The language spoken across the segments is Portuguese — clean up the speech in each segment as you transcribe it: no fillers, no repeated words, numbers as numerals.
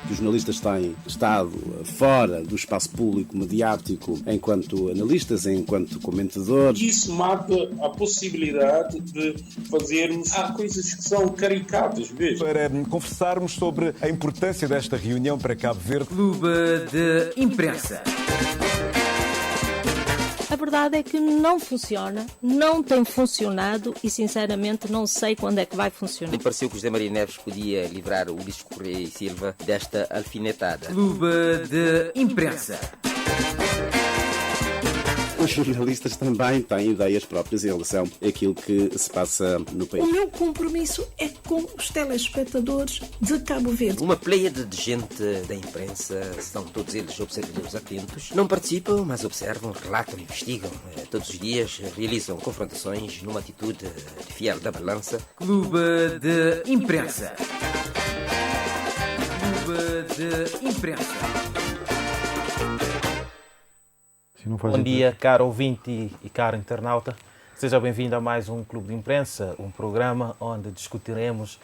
que os jornalistas têm estado fora do espaço público mediático enquanto analistas, enquanto comentadores. Isso mata a possibilidade de fazermos coisas que são caricatas mesmo. Para conversarmos sobre a importância desta reunião para Cabo Verde. Clube de Imprensa. A verdade é que não funciona, não tem funcionado e, sinceramente, não sei quando é que vai funcionar. Me pareceu que José Maria Neves podia livrar o Ulisses Correia e Silva desta alfinetada. Clube de Imprensa. Os jornalistas também têm ideias próprias em relação àquilo que se passa no país. O meu compromisso é com os telespectadores de Cabo Verde. Uma pleiade de gente da imprensa, são todos eles observadores atentos, não participam, mas observam, relatam, investigam. Todos os dias realizam confrontações numa atitude de fiel da balança. Clube de Imprensa. Clube de Imprensa. Bom dia, caro ouvinte e caro internauta. Seja bem-vindo a mais um Clube de Imprensa, um programa onde discutiremos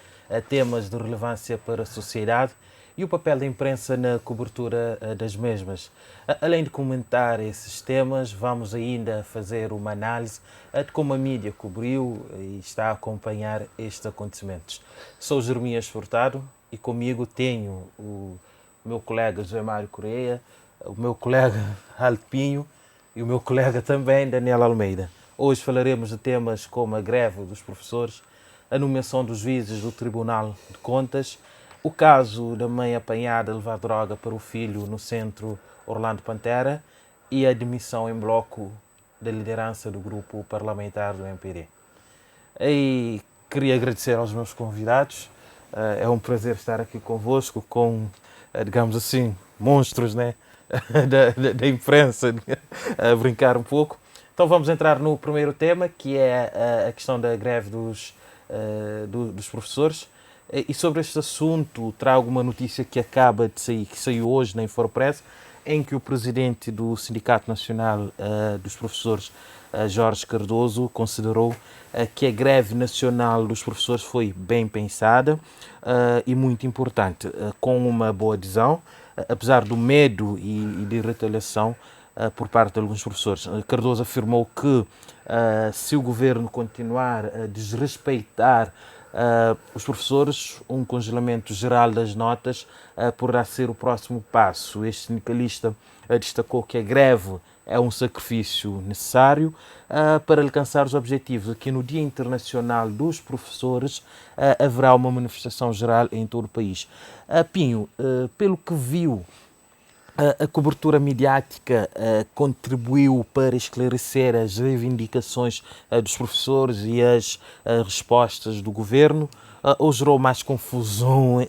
temas de relevância para a sociedade e o papel da imprensa na cobertura das mesmas. Além de comentar esses temas, vamos ainda fazer uma análise de como a mídia cobriu e está a acompanhar estes acontecimentos. Sou Jeremias Furtado e comigo tenho o meu colega José Mário Correia, o meu colega Alpinho e o meu colega também, Daniel Almeida. Hoje falaremos de temas como a greve dos professores, a nomeação dos juízes do Tribunal de Contas, o caso da mãe apanhada a levar droga para o filho no centro Orlando Pantera e a demissão em bloco da liderança do grupo parlamentar do MPD. E queria agradecer aos meus convidados. É um prazer estar aqui convosco com, digamos assim, monstros, né? da imprensa, a brincar um pouco. Então vamos entrar no primeiro tema, que é a questão da greve dos professores. E sobre este assunto trago uma notícia que acaba de sair, que saiu hoje na Infopress, em que o presidente do Sindicato Nacional dos Professores, Jorge Cardoso, considerou que a greve nacional dos professores foi bem pensada e muito importante, com uma boa adesão, apesar do medo e de retaliação por parte de alguns professores. Cardoso afirmou que se o governo continuar a desrespeitar os professores, um congelamento geral das notas poderá ser o próximo passo. Este sindicalista destacou que a greve é um sacrifício necessário para alcançar os objetivos. Aqui no Dia Internacional dos Professores haverá uma manifestação geral em todo o país. Pinho, pelo que viu, a cobertura midiática contribuiu para esclarecer as reivindicações dos professores e as respostas do governo, ou gerou mais confusão,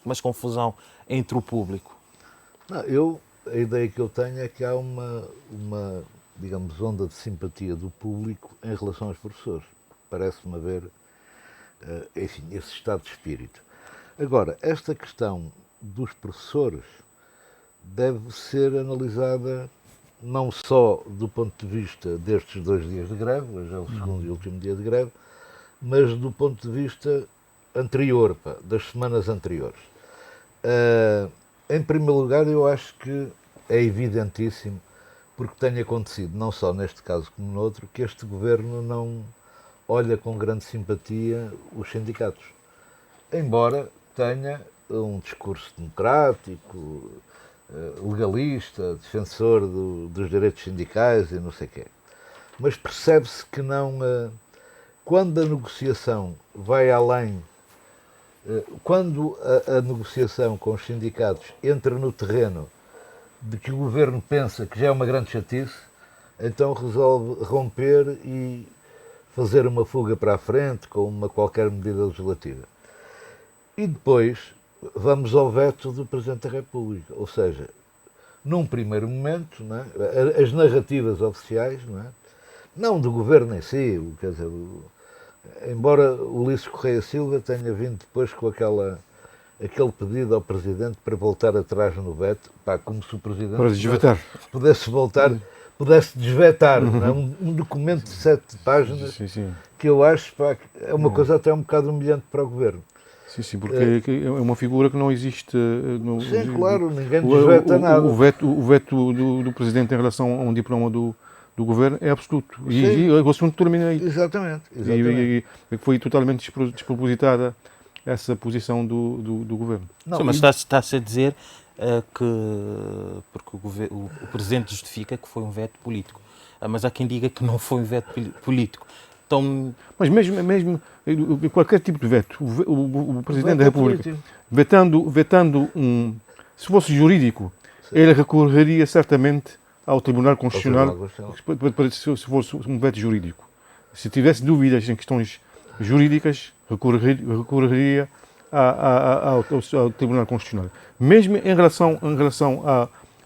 mais confusão entre o público? Não, a ideia que eu tenho é que há uma, digamos, onda de simpatia do público em relação aos professores. Parece-me haver, enfim, esse estado de espírito. Agora, esta questão dos professores deve ser analisada não só do ponto de vista destes 2 dias de greve, hoje é o segundo e último dia de greve, mas do ponto de vista anterior, das semanas anteriores. Em primeiro lugar, eu acho que é evidentíssimo, porque tem acontecido, não só neste caso como no outro, que este governo não olha com grande simpatia os sindicatos. Embora tenha um discurso democrático, legalista, defensor dos direitos sindicais e não sei o quê. Mas percebe-se que não, quando a negociação vai além, quando a negociação com os sindicatos entra no terreno de que o governo pensa que já é uma grande chatice, então resolve romper e fazer uma fuga para a frente com uma qualquer medida legislativa. E depois vamos ao veto do Presidente da República, ou seja, num primeiro momento, não é, as narrativas oficiais, não do governo em si, quer dizer, embora o Ulisses Correia Silva tenha vindo depois com aquele pedido ao Presidente para voltar atrás no veto, como se o Presidente pudesse desvetar um documento de 7 páginas, que eu acho é uma coisa até um bocado humilhante para o Governo. Sim, porque é uma figura que não existe. Sim, claro, ninguém desveta nada. O veto do Presidente em relação a um diploma do Governo é absoluto. E o assunto termina aí. Exatamente. E foi totalmente despropositada essa posição do Governo. Não, sim, mas está-se a dizer que porque o Presidente justifica que foi um veto político. Mas há quem diga que não foi um veto político. Então... Mas mesmo qualquer tipo de veto, o Presidente da República, vetando se fosse jurídico, ele recorreria certamente ao Tribunal Constitucional se fosse um veto jurídico. Se tivesse dúvidas em questões jurídicas, recorreria ao Tribunal Constitucional. Mesmo em relação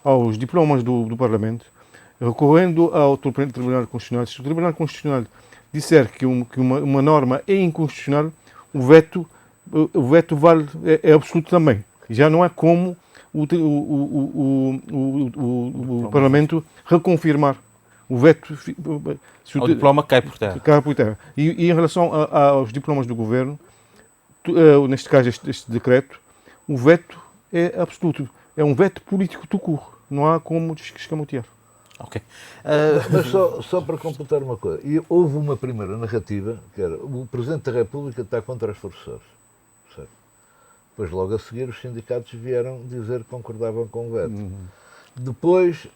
aos diplomas do Parlamento, recorrendo ao Tribunal Constitucional, se o Tribunal Constitucional disser que uma norma é inconstitucional, o veto é absoluto também. Já não é como o Parlamento reconfirmar o veto. O diploma cai por terra. E em relação aos diplomas do Governo, neste caso este decreto, o veto é absoluto. É um veto político tout court. Não há como escamotear. Ok. Mas só para completar uma coisa, houve uma primeira narrativa, que era o Presidente da República está contra os professores. Certo? Depois, logo a seguir, os sindicatos vieram dizer que concordavam com o veto. Depois,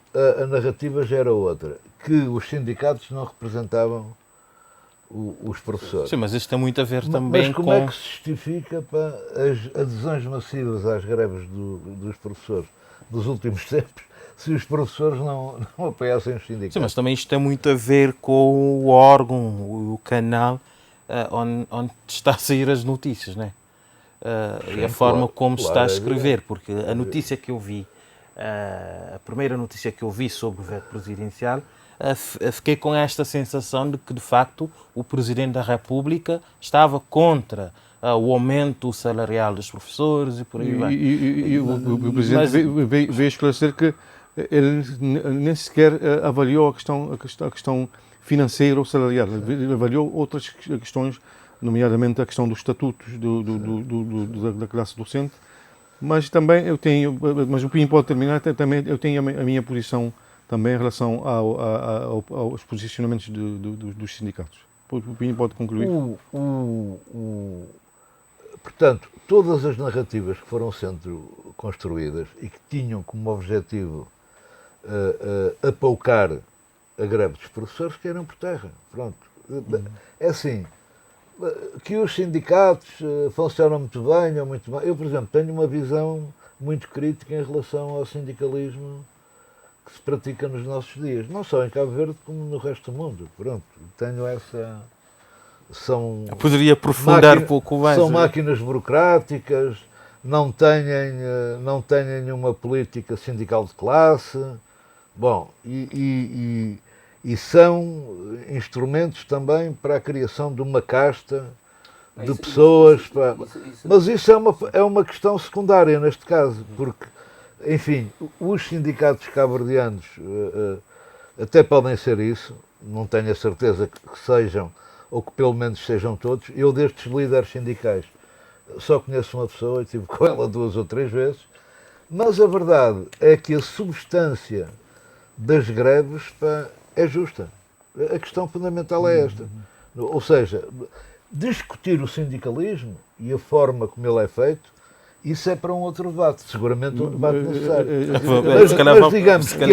a narrativa já era outra, que os sindicatos não representavam os professores. Sim, mas isto tem muito a ver também com... Mas como é que se justifica as adesões massivas às greves dos professores dos últimos tempos, se os professores não apoiassem os sindicatos? Sim, mas também isto tem muito a ver com o órgão, o canal onde está a sair as notícias, não é? E a forma como se está a escrever, porque a notícia que eu vi, a primeira notícia que eu vi sobre o veto presidencial, fiquei com esta sensação de que, de facto, o Presidente da República estava contra o aumento salarial dos professores e por aí vai. E o Presidente veio esclarecer que ele nem sequer avaliou a questão financeira ou salarial. Ele avaliou outras questões, nomeadamente a questão dos estatutos da classe docente. Mas também mas o Pinho pode terminar, também eu tenho a minha posição também em relação aos posicionamentos dos sindicatos. O Pinho pode concluir. Portanto, todas as narrativas que foram sendo construídas e que tinham como objetivo apoucar a greve dos professores caíram por terra. Pronto. É assim, que os sindicatos funcionam muito bem ou muito mal. Eu, por exemplo, tenho uma visão muito crítica em relação ao sindicalismo que se pratica nos nossos dias, não só em Cabo Verde como no resto do mundo. Pronto, tenho essa... Eu poderia aprofundar um pouco mais. São máquinas burocráticas, não têm uma política sindical de classe. Bom, e são instrumentos também para a criação de uma casta de pessoas. Mas isso é uma questão secundária neste caso, porque, enfim, os sindicatos cabo-verdianos até podem ser isso, não tenho a certeza que sejam, ou que pelo menos sejam todos. Eu, destes líderes sindicais, só conheço uma pessoa, estive com ela 2 ou 3 vezes, mas a verdade é que a substância das greves é justa. A questão fundamental é esta. Ou seja, discutir o sindicalismo e a forma como ele é feito, isso é para um outro debate, seguramente um debate necessário. Mas digamos que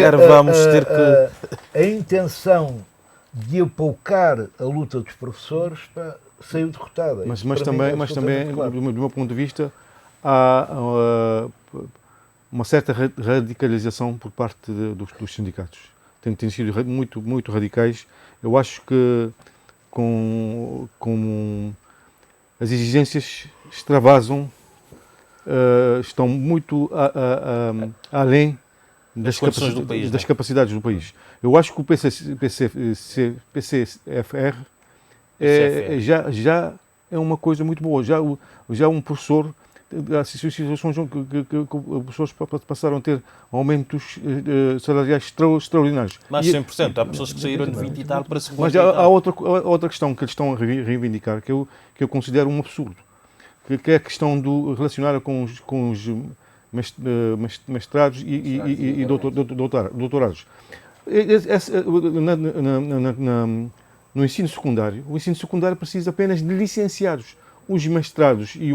a intenção de apoucar a luta dos professores saiu derrotada. Mas também, claro, do meu ponto de vista, há uma certa radicalização por parte dos sindicatos. Têm sido muito radicais. Eu acho que com as exigências extravasam, estão muito além das capacidades do país. Eu acho que o PCFR já é uma coisa muito boa. Já um professor, há situações que os professores passaram a ter aumentos salariais extraordinários. Mas 100%, há pessoas que saíram de 20 e tal para 50. Mas há outra questão que eles estão a reivindicar, que eu considero um absurdo, que é a questão relacionada com os mestrados e doutorados. No ensino secundário, o ensino secundário precisa apenas de licenciados. Os mestrados e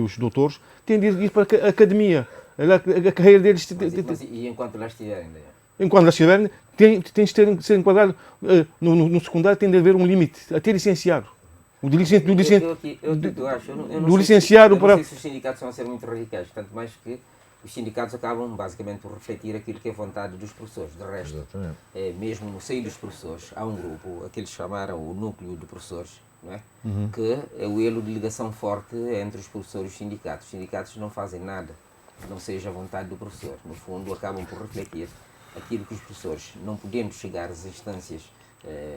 os doutores têm de ir para a academia. A carreira deles... E enquanto lá estiverem? Enquanto lá estiverem, tem de ser enquadrado no secundário, tem de haver um limite, até licenciado. Do licenciado para... Eu não sei se os sindicatos vão ser muito radicais, tanto mais que os sindicatos acabam basicamente por refletir aquilo que é vontade dos professores. De resto, mesmo no seio dos professores, há um grupo, aqueles chamaram o núcleo de professores, não é? Que é o elo de ligação forte entre os professores e os sindicatos. Os sindicatos não fazem nada que não seja a vontade do professor. No fundo, acabam por refletir aquilo que os professores, não podendo chegar às instâncias,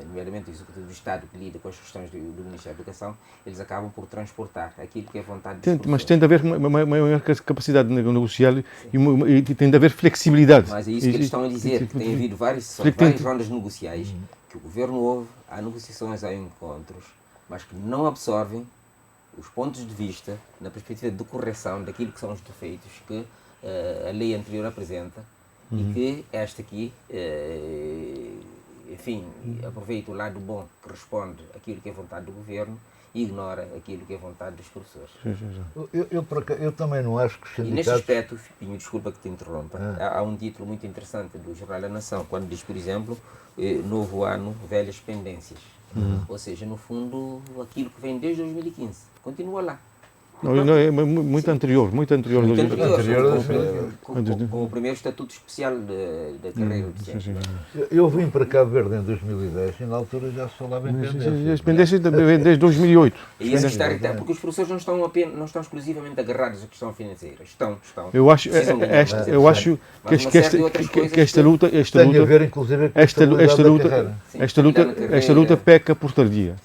nomeadamente o Executivo do Estado, que lida com as questões do Ministério da Educação, eles acabam por transportar aquilo que é vontade dos professores. Mas tem de haver uma maior capacidade negocial e tem de haver flexibilidade. Mas é isso que eles estão a dizer, que tem havido várias rondas negociais, que o Governo ouve, há negociações, há encontros, mas que não absorvem os pontos de vista na perspectiva de correção daquilo que são os defeitos que a lei anterior apresenta e que esta aqui, enfim, aproveita o lado bom que responde àquilo que é vontade do Governo e ignora aquilo que é vontade dos professores. Eu também não acho que os sindicatos... E neste aspecto, Pinho, desculpa que te interrompa, há um título muito interessante do Jornal da Nação, quando diz, por exemplo, novo ano, velhas pendências. Ou seja, no fundo, aquilo que vem desde 2015, continua lá. Não, é muito anterior. Com o primeiro Estatuto Especial da carreira docente. Eu vim para Cabo Verde em 2010 e na altura já se falava em pendências. As pendências desde 2008. E isso está irritante, porque os professores não estão exclusivamente agarrados à questão financeira. Estão. Eu acho que esta luta tem a ver, inclusive, com esta luta peca por tardia.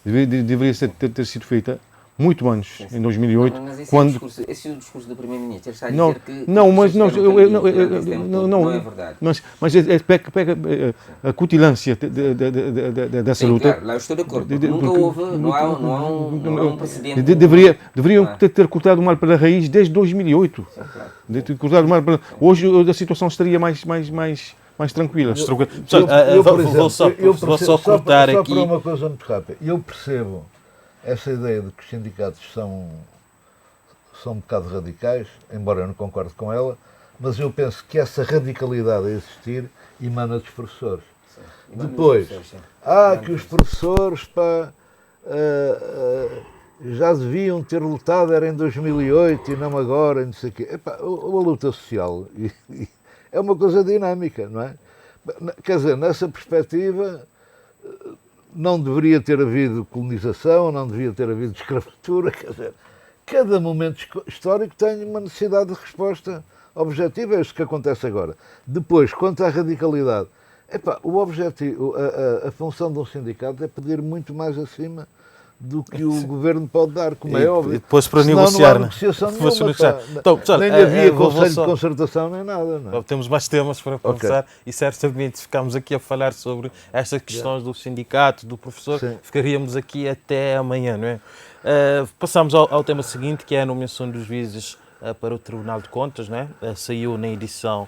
Deveria ter sido feita muito antes, em 2008, mas esse quando... Esse é o discurso do Primeiro-Ministro. Ele está a dizer que... Não é verdade. Mas peca a cutilância dessa luta. Claro, lá eu estou de acordo. Nunca houve, não há um precedente. Deveriam ter cortado o mal pela raiz desde 2008. Hoje a situação estaria mais tranquila. Vou só cortar aqui. Só para uma coisa muito rápida. Eu percebo essa ideia de que os sindicatos são um bocado radicais, embora eu não concorde com ela, mas eu penso que essa radicalidade a existir emana dos professores. Depois, que os professores já deviam ter lutado, era em 2008 e não agora, e não sei o quê. A luta social é uma coisa dinâmica, não é? Quer dizer, nessa perspectiva... Não deveria ter havido colonização, não deveria ter havido escravatura, quer dizer, cada momento histórico tem uma necessidade de resposta objetiva, é isso que acontece agora. Depois, quanto à radicalidade, o objetivo, a função de um sindicato é pedir muito mais acima do que o Governo pode dar, como é óbvio. E depois para negociar, não há negociação nenhuma, então, nem havia Conselho de Concertação, nem nada. Não é? Temos mais temas para conversar e certamente ficamos aqui a falar sobre estas questões do sindicato, do professor, ficaríamos aqui até amanhã, não é? Passamos ao tema seguinte, que é a nomeação dos juízes para o Tribunal de Contas, não é? Saiu na edição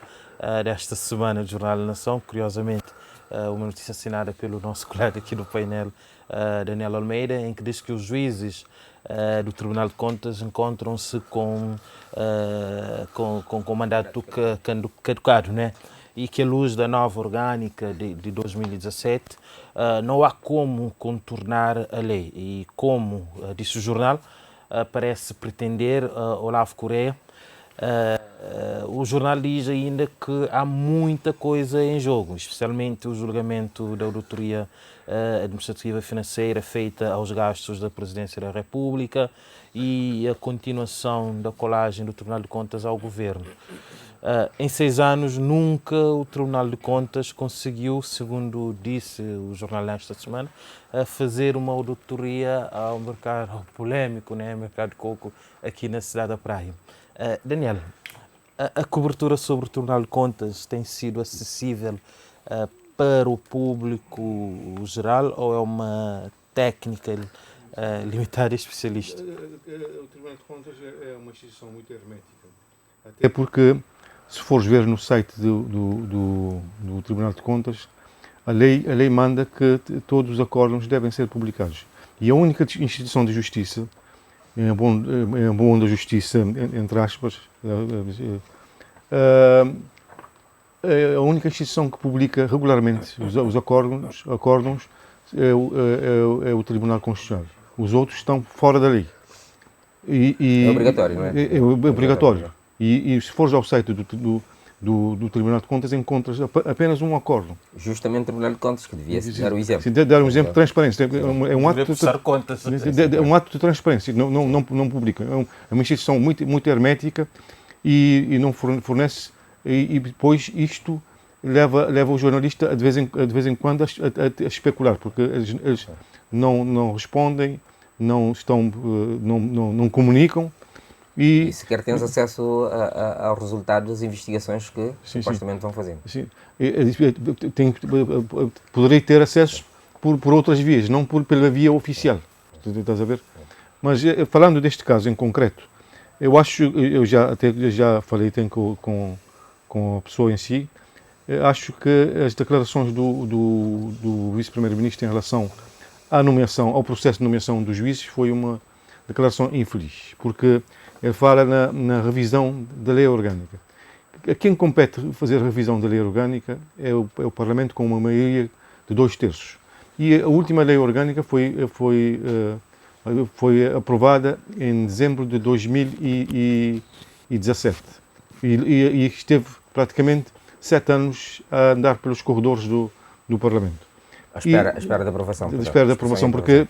desta semana do Jornal da Nação, curiosamente, uma notícia assinada pelo nosso colega aqui no painel, Daniel Almeida, em que diz que os juízes do Tribunal de Contas encontram-se com mandato caducado, né? E que, à luz da nova orgânica de 2017, não há como contornar a lei. E como disse o jornal, parece pretender Olavo Correia. O jornal diz ainda que há muita coisa em jogo, especialmente o julgamento da auditoria administrativa e financeira feita aos gastos da Presidência da República e a continuação da colagem do Tribunal de Contas ao Governo. Em 6 anos, nunca o Tribunal de Contas conseguiu, segundo disse o jornal nesta semana, fazer uma auditoria ao mercado polémico, né, mercado de coco, aqui na cidade da Praia. Daniel, a cobertura sobre o Tribunal de Contas tem sido acessível para o público geral ou é uma técnica limitada e especialista. O Tribunal de Contas é uma instituição muito hermética. Até porque, se fores ver no site do Tribunal de Contas, a lei manda que todos os acórdãos devem ser publicados. E a única instituição de justiça, em bom da justiça, entre aspas, a única instituição que publica regularmente os acórdãos é o Tribunal Constitucional. Os outros estão fora da lei. É obrigatório, não é? É obrigatório. E se fores ao site do Tribunal de Contas, encontras apenas um acórdão. Justamente o Tribunal de Contas, que devia dar o exemplo. Sim, dar um exemplo de transparência. É um ato de transparência. Não publica. É uma instituição muito hermética e não fornece. E depois isto leva o jornalista de vez em quando a especular, porque eles não respondem, não comunicam. E sequer tens acesso ao resultado das investigações que supostamente vão fazendo. Sim. Poderei ter acesso por outras vias, não pela via oficial. Estás a ver? Mas falando deste caso em concreto, eu já falei com a pessoa em si, acho que as declarações do vice-primeiro-ministro em relação à nomeação, ao processo de nomeação dos juízes, foi uma declaração infeliz, porque ele fala na revisão da lei orgânica. A quem compete fazer a revisão da lei orgânica é o Parlamento com uma maioria de 2/3. E a última lei orgânica foi aprovada em dezembro de 2017 e esteve praticamente 7 anos a andar pelos corredores do Parlamento. À espera da aprovação. À espera da aprovação, porque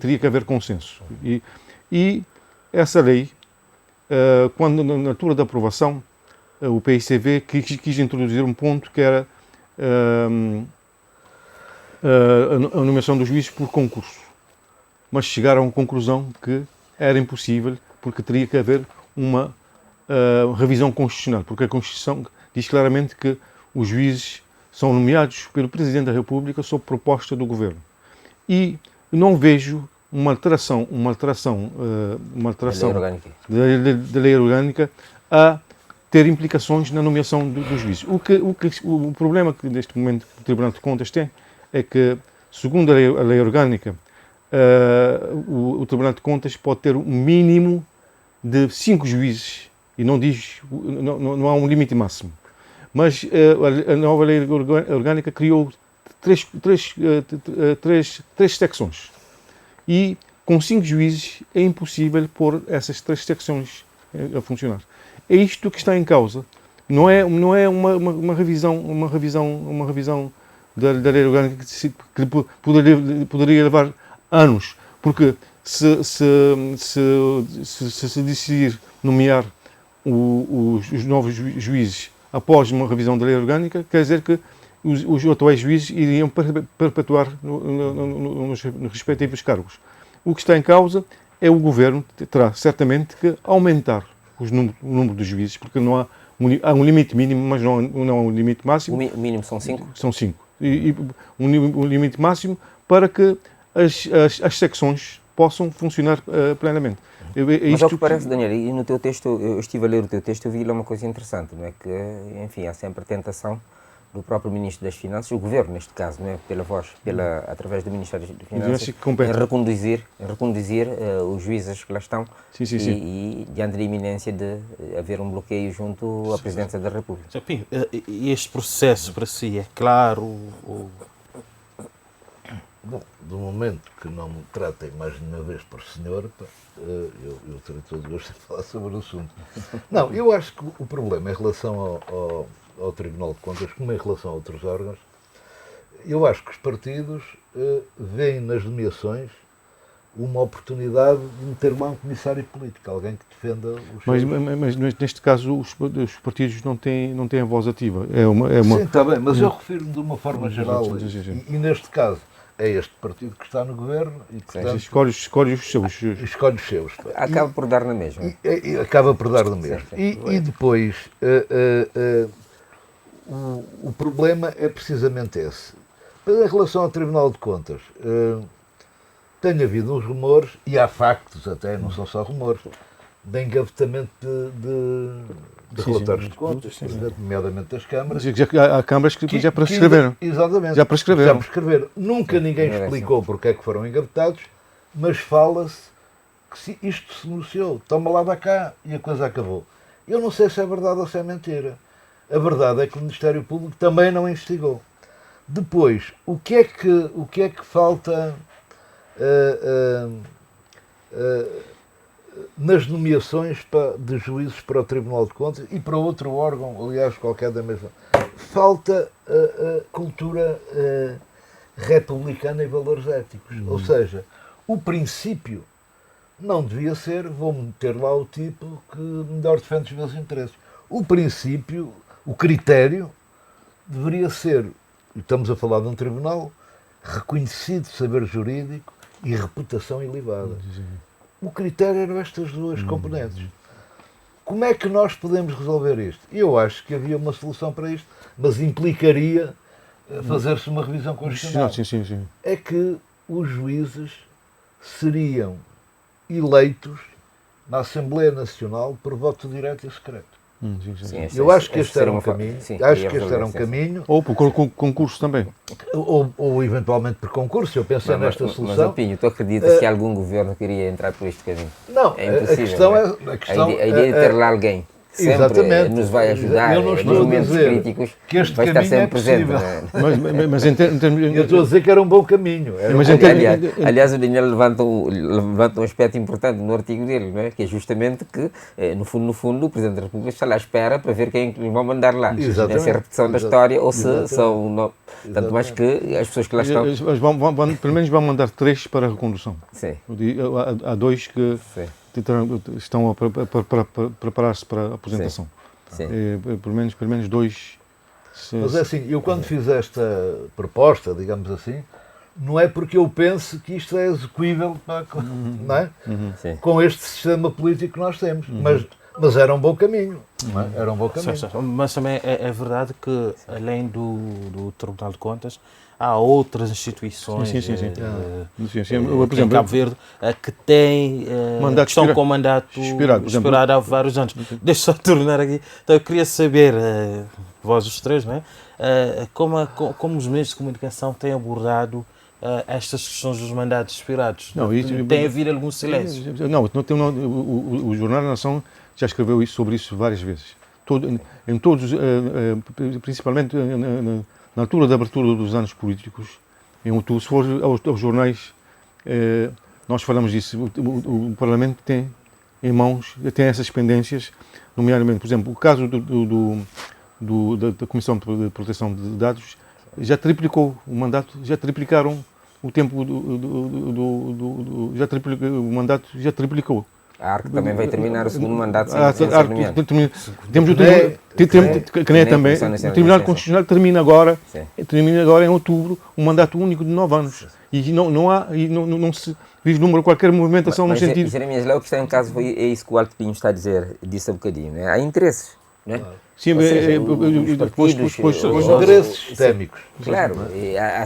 teria que haver consenso. E essa lei, quando na altura da aprovação, o PICV quis introduzir um ponto que era a nomeação dos juízes por concurso. Mas chegaram à conclusão que era impossível, porque teria que haver uma revisão constitucional, porque a Constituição diz claramente que os juízes são nomeados pelo Presidente da República sob proposta do Governo. E não vejo uma alteração da lei orgânica a ter implicações na nomeação dos juízes. O problema que neste momento o Tribunal de Contas tem é que, segundo a lei orgânica, o Tribunal de Contas pode ter um mínimo de 5 juízes e não há um limite máximo. Mas a nova lei orgânica criou três secções. E com 5 juízes é impossível pôr essas 3 secções a funcionar. É isto que está em causa. Não é uma revisão da lei orgânica que poderia levar anos. Porque se decidir nomear os novos juízes após uma revisão da lei orgânica, quer dizer que os atuais juízes iriam perpetuar nos respectivos cargos. O que está em causa é o Governo terá certamente que aumentar o número de juízes, porque não há um limite mínimo, mas não há um limite máximo. O mínimo são 5? São 5. E um limite máximo para que as secções possam funcionar plenamente. Mas ao que parece, Daniel, e no teu texto, eu estive a ler o teu texto, eu vi lá uma coisa interessante, não é? Que, enfim, há sempre a tentação do próprio Ministro das Finanças, o Governo neste caso, não é? Através do Ministério das Finanças, em reconduzir os juízes que lá estão e diante da iminência de haver um bloqueio junto à Presidência da República. E este processo para si é claro? Bom, do momento que não me tratem mais de uma vez por senhor, eu terei todo o gosto de falar sobre o assunto. Não, eu acho que o problema em relação ao Tribunal de Contas, como em relação a outros órgãos, eu acho que os partidos veem nas nomeações uma oportunidade de meter lá um comissário político, alguém que defenda os mas neste caso os partidos não têm a voz ativa. Sim, está bem, mas eu refiro-me de uma forma geral. E neste caso é este partido que está no Governo e, portanto, escolhe os seus. Escolhe os seus. Acaba por dar na mesma. Acaba por dar na mesma. E depois, o problema é precisamente esse. Em relação ao Tribunal de Contas, tem havido uns rumores, e há factos até, não são só rumores, de engavetamento de relatórios de contas, nomeadamente das câmaras. Há câmaras que já prescreveram. Exatamente. Já prescreveram. Nunca ninguém explicou porque é que foram engavetados, mas fala-se que isto se negociou, toma lá da cá, e a coisa acabou. Eu não sei se é verdade ou se é mentira. A verdade é que o Ministério Público também não investigou. Depois, o que é que falta nas nomeações de juízes para o Tribunal de Contas e para outro órgão, aliás, qualquer da mesma? Falta cultura republicana e valores éticos. Ou seja, o princípio não devia ser, vou meter lá o tipo que melhor defende os meus interesses. O princípio, o critério, deveria ser, e estamos a falar de um tribunal, reconhecido saber jurídico e reputação ilibada. O critério eram estas duas componentes. Como é que nós podemos resolver isto? Eu acho que havia uma solução para isto, mas implicaria fazer-se uma revisão constitucional. Sim. É que os juízes seriam eleitos na Assembleia Nacional por voto direto e secreto. Eu acho que este era um caminho. Acho que este era um caminho. Ou por concurso também. Ou eventualmente por concurso. Eu pensei nesta solução. Mas, Pinho, tu acreditas que algum governo queria entrar por este caminho? Não, é impossível. A ideia de ter lá alguém sempre exatamente. Nos vai ajudar. Eu não estou a dizer que este vai estar sempre presente. Mas eu estou a dizer que era um bom caminho. Aliás, o Daniel levanta um aspecto importante no artigo dele, não é? Que é justamente que, no fundo, o Presidente da República está lá à espera para ver quem lhe vão mandar lá. Se é a repetição da história ou se são... Não, tanto mais que as pessoas que lá estão... Pelo menos vão mandar 3 para a recondução. Sim. Há 2 que... estão a preparar-se para a aposentação. Sim. Pelo menos 2. Mas é assim, eu quando fiz esta proposta, digamos assim, não é porque eu pense que isto é execuível não é? Com este sistema político que nós temos, mas era um bom caminho. Era um bom caminho. Mas também é verdade que, além do Tribunal de Contas, há outras instituições em Cabo Verde que têm estão com mandato expirado há vários anos. Deixa só tornar aqui. Então eu queria saber, vós os três, não é? Como os meios de comunicação têm abordado estas questões dos mandatos expirados? Tem havido algum silêncio? Não, o Jornal da Nação já escreveu sobre isso várias vezes. Em todos, principalmente na altura da abertura dos anos políticos, em outubro, se for aos jornais, nós falamos disso. O Parlamento tem em mãos, tem essas pendências, nomeadamente, por exemplo, o caso da Comissão de Proteção de Dados já triplicou o mandato, já triplicaram o tempo o mandato já triplicou. A ARC também vai terminar o segundo mandato Temos o CNE também. O Tribunal Constitucional termina agora em outubro, um mandato único de 9 anos. E não se vislumbra qualquer movimentação no sentido... Jeremias, lá o que está em caso é isso que o Alto Pinho está a dizer, disse há bocadinho, né? Há interesses, não é? Sim, depois interesses sistémicos. Claro, há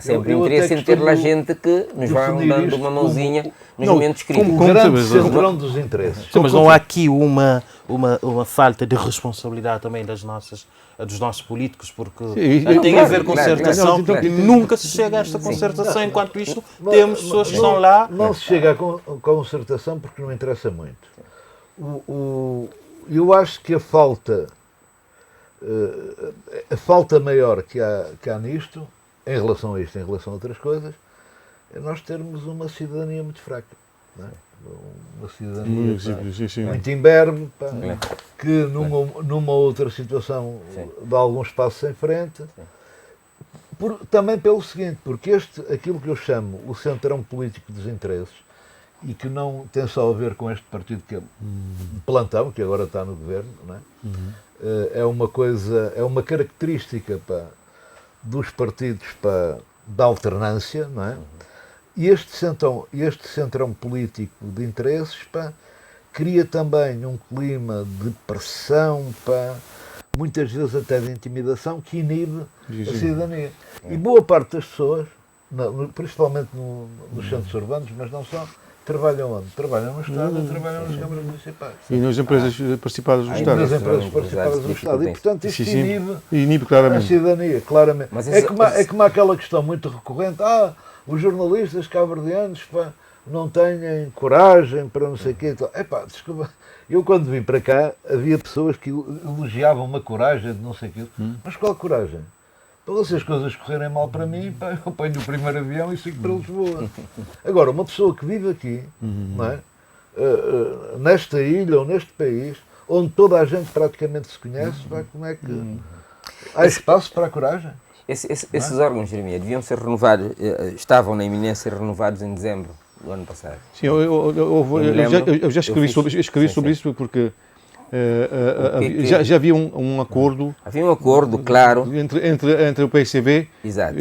sempre interesse em ter lá gente que nos vai dando uma mãozinha nos momentos críticos. O grande centrão dos interesses. Mas não há aqui uma falta de responsabilidade também dos nossos políticos, porque tem a ver com concertação e nunca se chega a esta concertação, enquanto isto temos pessoas que estão lá... Não se chega a concertação porque não interessa muito. Eu acho que a falta maior que há nisto, em relação a isto, em relação a outras coisas, é nós termos uma cidadania muito fraca. Não é? Uma cidadania muito imberbe, que numa outra situação dá alguns passos em frente. Também pelo seguinte, porque aquilo que eu chamo o centrão político dos interesses, e que não tem só a ver com este partido que é de plantão, que agora está no governo, não é? É uma característica dos partidos da alternância, não é? E este centrão político de interesses cria também um clima de pressão, muitas vezes até de intimidação, que inibe a cidadania. E boa parte das pessoas, principalmente nos centros urbanos, mas não só, trabalham onde? Trabalham no Estado, trabalham nas câmaras municipais. E nas empresas participadas do Estado. Nas empresas participadas do Estado. E, portanto, isto inibe claramente. a cidadania, claramente. É como aquela questão muito recorrente, os jornalistas cabo-verdianos não têm coragem para não sei o quê. Desculpa, eu quando vim para cá, havia pessoas que elogiavam uma coragem de não sei o quê. Mas qual coragem? Para se as coisas correrem mal para mim, eu ponho o primeiro avião e sigo para Lisboa. Agora, uma pessoa que vive aqui, não é? Nesta ilha ou neste país, onde toda a gente praticamente se conhece, como é que há espaço para a coragem? Esses órgãos, Jeremias, deviam ser renovados, estavam na iminência de ser renovados em dezembro do ano passado. Sim, eu já escrevi sobre isso porque já havia um acordo. Havia um acordo, claro. Entre o PCV. Exato.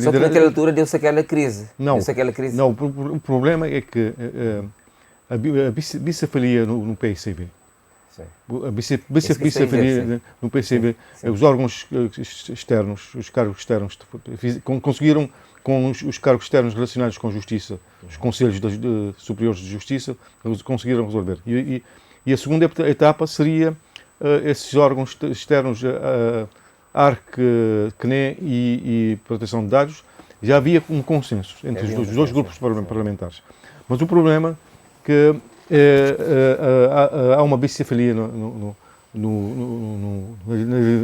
Só que naquela altura deu-se aquela crise. Não, o problema é que a bicefalia no PCV. A bicefalia no PCV, os órgãos externos, os cargos externos, conseguiram, com os cargos externos relacionados com a Justiça, os Conselhos Superiores de Justiça, conseguiram resolver. E a segunda etapa seria esses órgãos externos, ARC, CNE e Proteção de Dados. Já havia um consenso entre os dois grupos parlamentares. Mas o problema é que há uma bicefalia na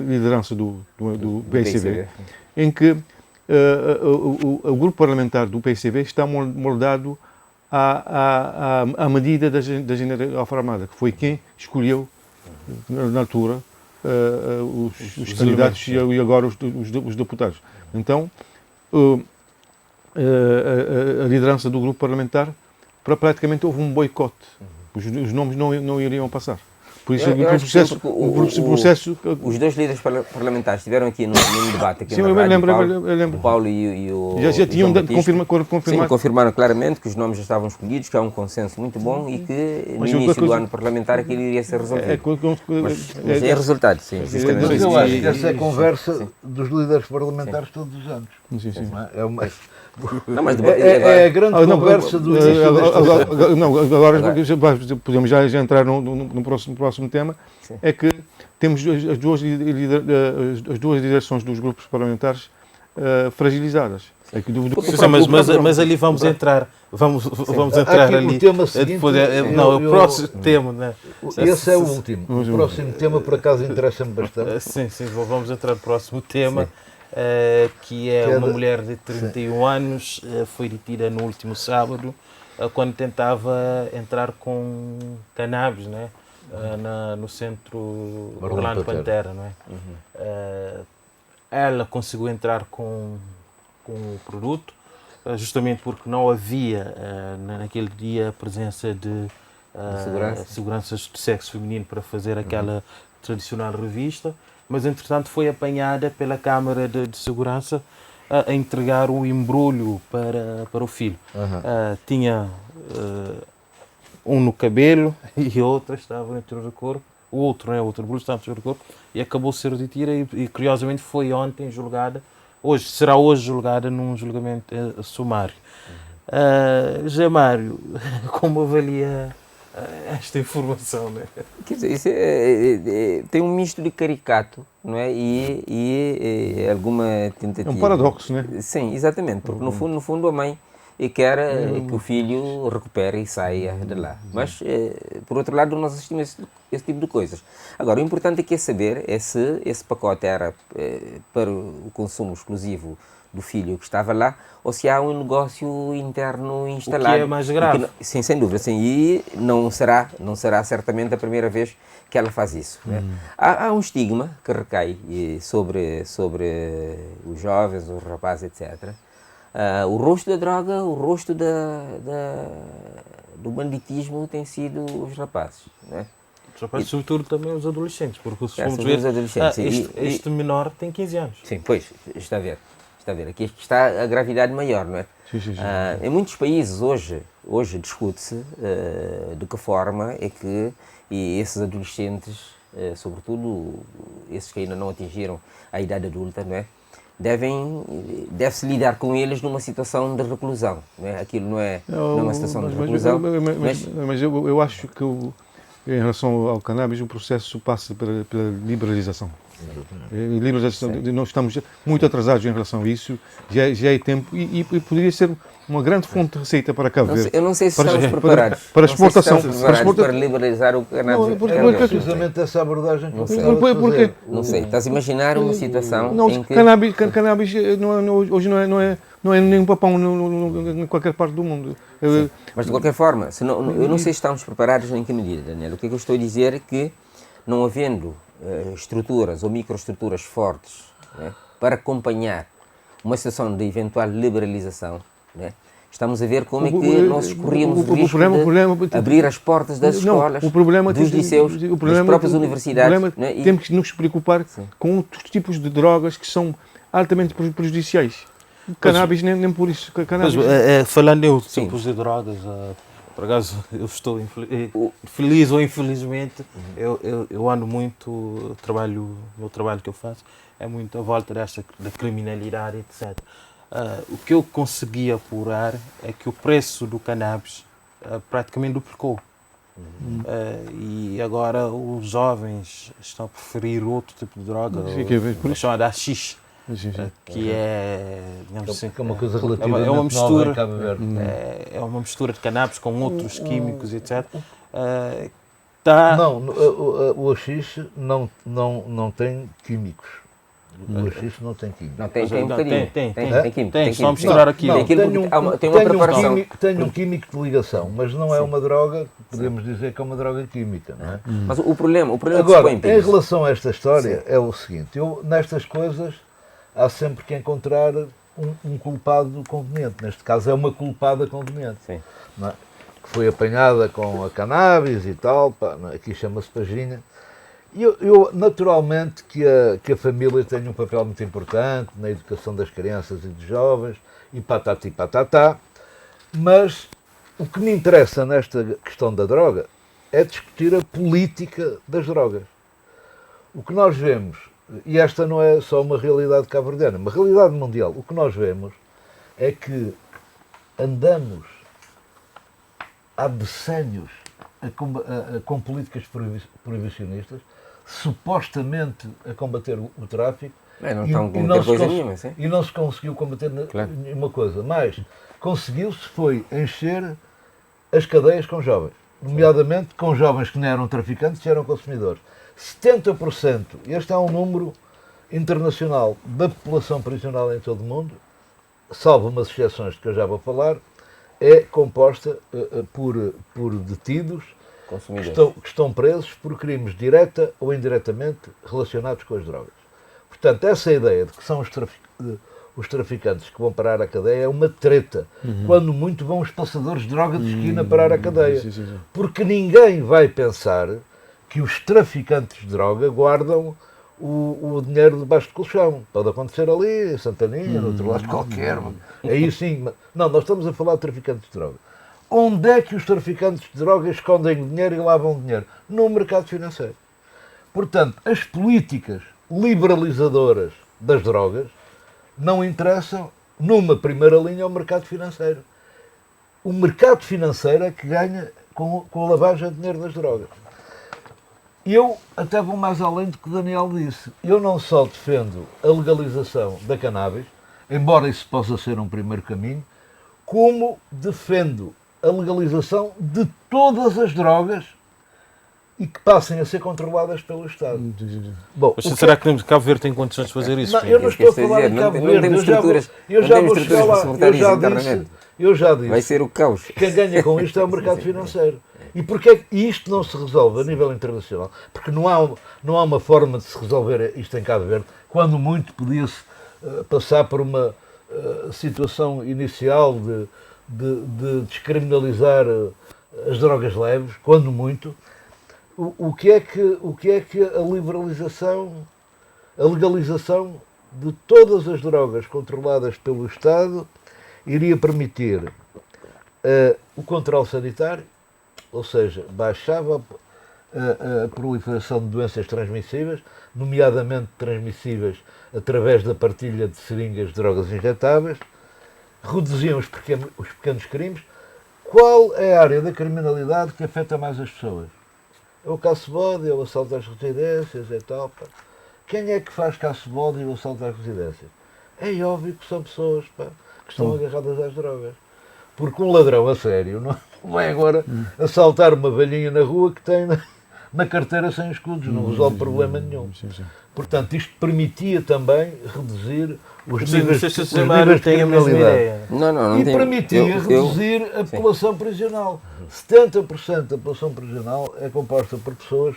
liderança do PCV, em que o grupo parlamentar do PCV está moldado à medida da General Alfarmada, que foi quem escolheu, na altura, os candidatos e agora os deputados. Então, a liderança do grupo parlamentar, praticamente houve um boicote. Os nomes não iriam passar. Por isso, o processo... Os dois líderes parlamentares estiveram aqui no debate. Aqui sim, na eu rádio, lembro. O Paulo e o já tinham confirmado. Sim, confirmaram claramente que os nomes já estavam escolhidos, que há um consenso muito bom e que no início do ano parlamentar aquilo iria ser resolvido. Mas é resultado, sim. Mas eu acho que essa é a conversa dos líderes parlamentares todos os anos. Sim. É uma... É a grande conversa do início agora podemos já entrar no próximo tema. Sim. É que temos as duas direções dos grupos parlamentares fragilizadas. Mas ali vamos entrar. Vamos entrar ali. O tema seguinte, o próximo tema. Né? Esse é o último. O próximo tema, por acaso, interessa-me bastante. Sim, vamos entrar no próximo tema. Que é uma mulher de 31 anos, foi detida no último sábado, quando tentava entrar com cannabis, né? No centro Orlando Pantera. Não é? Ela conseguiu entrar com o produto, justamente porque não havia naquele dia a presença de seguranças de sexo feminino para fazer aquela tradicional revista. Mas, entretanto, foi apanhada pela Câmara de Segurança a entregar um embrulho para o filho. Tinha um no cabelo e outra estava no interior do corpo. O outro embrulho estava no interior do corpo e acabou de ser detida e, curiosamente, foi ontem julgada. Será hoje julgada num julgamento sumário. José Mário, como avalia esta informação, né? Quer dizer, isso tem um misto de caricato, não é? E alguma tentativa. É um paradoxo, né? Sim, exatamente, porque no fundo a mãe quer que o filho recupere e saia de lá. Mas, por outro lado, nós assistimos esse tipo de coisas. Agora, o importante aqui é saber se esse pacote era para o consumo exclusivo do filho que estava lá, ou se há um negócio interno instalado. O que é mais grave. Sim, sem dúvida. Sim, e não será certamente a primeira vez que ela faz isso. Né? Há um estigma que recai sobre os jovens, os rapazes, etc. O rosto da droga, o rosto do banditismo tem sido os rapazes. Né? Os rapazes, sobretudo também os adolescentes, porque se formos ver, este menor tem 15 anos. Sim, pois, está a ver. Aqui está a gravidade maior, não é? Sim. Em muitos países hoje discute-se de que forma é que esses adolescentes, sobretudo esses que ainda não atingiram a idade adulta, não é? deve-se lidar com eles numa situação de reclusão. Não é? Aquilo não é uma situação de reclusão. Mas eu acho que, em relação ao cannabis, o processo passa pela liberalização. Nós estamos muito atrasados em relação a isso, já é tempo, e poderia ser uma grande fonte de receita para Cabo Verde. Eu não sei se estamos preparados para exportação. Para liberalizar o cannabis. É precisamente essa abordagem que eu gostava de fazer. Não sei, estás a imaginar uma situação em que... Cannabis hoje não é nenhum papão em qualquer parte do mundo. Mas de qualquer forma, eu não sei se estamos preparados em que medida, Daniel. O que eu estou a dizer é que, não havendo estruturas ou microestruturas fortes, né, para acompanhar uma situação de eventual liberalização, né, estamos a ver como é que nós escorríamos o risco de abrir as portas das escolas, dos liceus, das próprias universidades. Temos que nos preocupar com outros tipos de drogas que são altamente prejudiciais. Cannabis nem por isso. Falando em tipos de drogas, por acaso eu estou feliz ou infelizmente, eu ando muito, o meu trabalho que eu faço é muito à volta da criminalidade, etc. O que eu consegui apurar é que o preço do cannabis praticamente duplicou. E agora os jovens estão a preferir outro tipo de droga, chamada haxixe. Que é, digamos assim, é uma coisa relativamente nova em Cabo Verde. É uma mistura de cannabis com outros químicos, etc. Não, o haxixe não tem químicos. O haxixe não tem químicos. Não, tem um bocadinho. Tem químico. Tem só misturar aqui. Tem uma preparação. Tem um químico de ligação, mas não é uma droga, podemos dizer que é uma droga química, não é? Mas o problema agora, em relação a esta história, é o seguinte, nestas coisas há sempre que encontrar um culpado conveniente. Neste caso é uma culpada conveniente. Não é? Que foi apanhada com a cannabis e tal, aqui chama-se paginha. E eu naturalmente que a família tem um papel muito importante na educação das crianças e dos jovens, e patati patatá, mas o que me interessa nesta questão da droga é discutir a política das drogas. O que nós vemos, e esta não é só uma realidade cabo-verdiana, uma realidade mundial, o que nós vemos é que andamos há decénios com políticas proibicionistas, supostamente a combater o tráfico, e não se conseguiu combater nenhuma coisa, mas conseguiu-se foi encher as cadeias com jovens, nomeadamente com jovens que não eram traficantes, eram consumidores. 70%, este é um número internacional, da população prisional em todo o mundo, salvo umas exceções de que eu já vou falar, é composta por detidos que estão presos por crimes direta ou indiretamente relacionados com as drogas. Portanto, essa ideia de que são os traficantes que vão parar a cadeia é uma treta. Quando muito vão os passadores de droga de esquina parar a cadeia. Porque ninguém vai pensar que os traficantes de droga guardam o dinheiro debaixo do colchão. Pode acontecer ali, em Santaninha, no outro lado qualquer. Aí sim. Não, nós estamos a falar de traficantes de droga. Onde é que os traficantes de droga escondem o dinheiro e lavam o dinheiro? No mercado financeiro. Portanto, as políticas liberalizadoras das drogas não interessam, numa primeira linha, ao mercado financeiro. O mercado financeiro é que ganha com a lavagem de dinheiro das drogas. Eu até vou mais além do que o Daniel disse. Eu não só defendo a legalização da cannabis, embora isso possa ser um primeiro caminho, como defendo a legalização de todas as drogas e que passem a ser controladas pelo Estado. Bom, mas será que Cabo Verde tem condições de fazer isso? Não, eu não estou a falar em Cabo Verde. Eu já vou chegar lá. Eu já disse. Vai ser o caos. Quem ganha com isto é o mercado financeiro. E porquê isto não se resolve a nível internacional? Porque não há uma forma de se resolver isto em Cabo Verde, quando muito podia-se passar por uma situação inicial de descriminalizar as drogas leves, quando muito. O que é que a legalização de todas as drogas controladas pelo Estado iria permitir? O controle sanitário, ou seja, baixava a proliferação de doenças transmissíveis, nomeadamente transmissíveis através da partilha de seringas de drogas injetáveis, reduziam os pequenos crimes. Qual é a área da criminalidade que afeta mais as pessoas? É o caça-bode, é o assalto às residências e tal. Pá. Quem é que faz caça-bode e o assalto às residências? É óbvio que são pessoas, pá, que estão agarradas às drogas. Porque um ladrão a sério não vai agora assaltar uma velhinha na rua que tem na carteira sem escudos, não resolve problema nenhum. Portanto, isto permitia também reduzir os níveis de criminalidade. E permitia reduzir a população prisional. 70% da população prisional é composta por pessoas,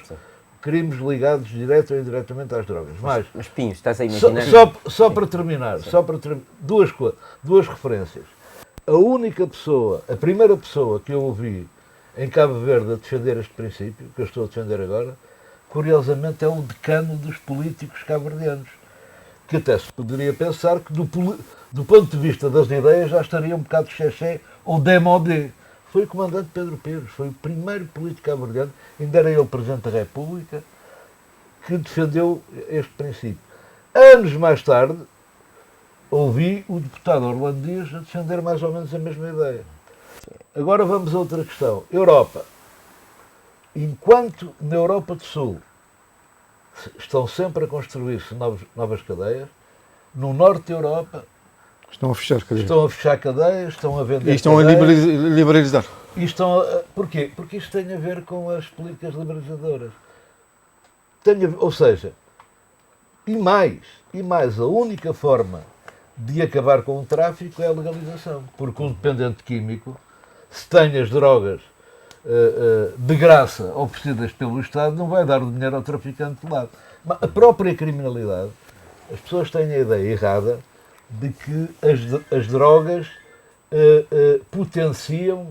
crimes ligados direto ou indiretamente às drogas. Mas Pinho, estás a imaginar... Só para terminar, duas referências. A primeira pessoa que eu ouvi em Cabo Verde a defender este princípio, que eu estou a defender agora, curiosamente é o decano dos políticos cabo-verdianos, que até se poderia pensar que do ponto de vista das ideias já estaria um bocado xexé ou démodé. Foi o comandante Pedro Pires, foi o primeiro político cabo-verdiano, ainda era ele Presidente da República, que defendeu este princípio. Anos mais tarde, ouvi o deputado Orlando Dias a defender mais ou menos a mesma ideia. Agora vamos a outra questão. Europa. Enquanto na Europa do Sul estão sempre a construir-se novas cadeias, no norte da Europa estão a fechar cadeias, estão a vender e estão cadeias, a liberalizar. Porquê? Porque isto tem a ver com as políticas liberalizadoras. Ou seja, e mais, a única forma de acabar com o tráfico é a legalização. Porque um dependente químico, se tem as drogas de graça oferecidas pelo Estado, não vai dar o dinheiro ao traficante de lado. Mas a própria criminalidade, as pessoas têm a ideia errada de que as drogas potenciam,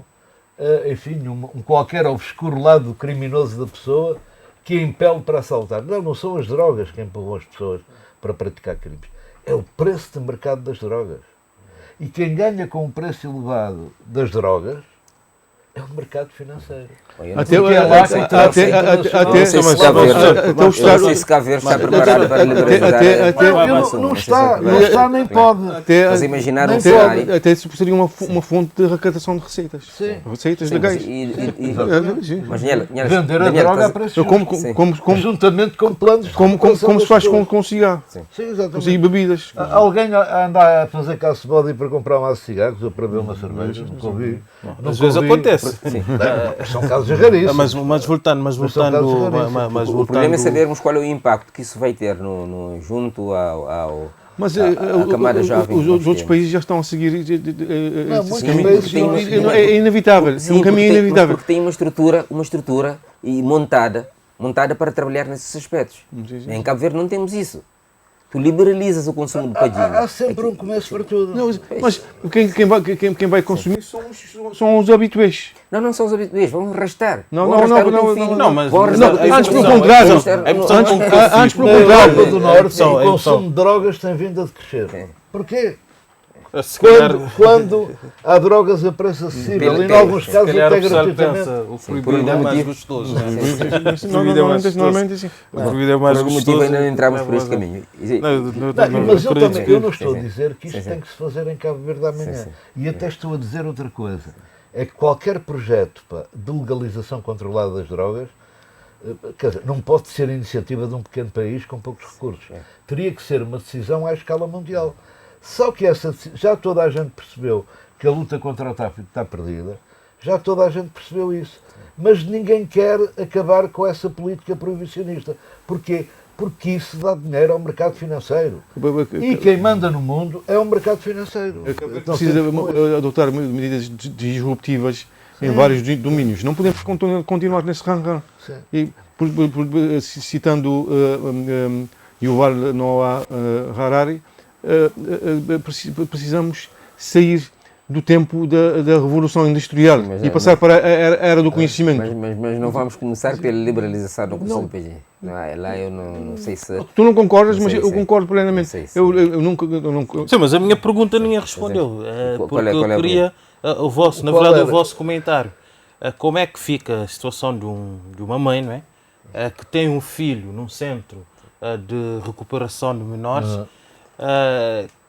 enfim, um qualquer obscuro lado criminoso da pessoa que a impele para assaltar. Não são as drogas que empurram as pessoas para praticar crimes. É o preço de mercado das drogas. E quem ganha com o preço elevado das drogas é o mercado financeiro. Não sei se Cabo Verde está preparado para liberalizar. Não está, nem pode. Mas imaginar um cenário. Até isso seria uma fonte de arrecadação de receitas. Sim. Receitas legais. Mas, vender a droga a preço justo. Juntamente com planos de como se faz com cigarro. Sim, exatamente. E bebidas. Alguém anda a fazer caça-bode para comprar um maço de cigarros ou para beber uma cerveja? Nunca ouvi. Às vezes acontece. São casos raríssimos. Mas voltando. O problema é sabermos qual é o impacto que isso vai ter junto ao mas a camada jovem. Os outros países já estão a seguir esse caminho. É inevitável. É um caminho inevitável. Porque tem uma estrutura montada para trabalhar nesses aspectos. Em Cabo Verde não temos isso. Tu liberalizas o consumo do padinho. Há sempre um começo para tudo. Não, mas quem vai consumir são os habituês. Não são os habituês, vamos arrastar. Não, mas antes pelo contrário. Antes pelo contrário. Na Europa do Norte, o consumo de drogas tem vindo a decrescer. Porquê? Quando há drogas a preço acessível, e em alguns casos até gratuitamente. O proibido é mais gostoso. Normalmente sim. O proibido é mais gostoso. Por algum motivo ainda não entramos por este caminho. Mas eu não estou a dizer que isto tem que se fazer em Cabo Verde amanhã. E até estou a dizer outra coisa. É que qualquer projeto de legalização controlada das drogas, quer dizer, não pode ser iniciativa de um pequeno país com poucos recursos. Teria que ser uma decisão à escala mundial. Só que já toda a gente percebeu que a luta contra o tráfico está perdida, já toda a gente percebeu isso, mas ninguém quer acabar com essa política proibicionista. Porquê? Porque isso dá dinheiro ao mercado financeiro. E quem manda no mundo é o mercado financeiro. Precisa adotar medidas disruptivas em vários domínios. Não podemos continuar nesse ramo. E, citando Yuval Noah Harari, precisamos sair do tempo da Revolução Industrial e passar para a era do conhecimento. Mas não vamos começar pela liberalização do consumo do PG. Lá eu não sei se... Tu não concordas, mas eu concordo plenamente. Eu nunca... Sim, mas a minha pergunta ninguém respondeu. Porque eu queria o vosso comentário. Como é que fica a situação de uma mãe, não é? que tem um filho num centro de recuperação de menores,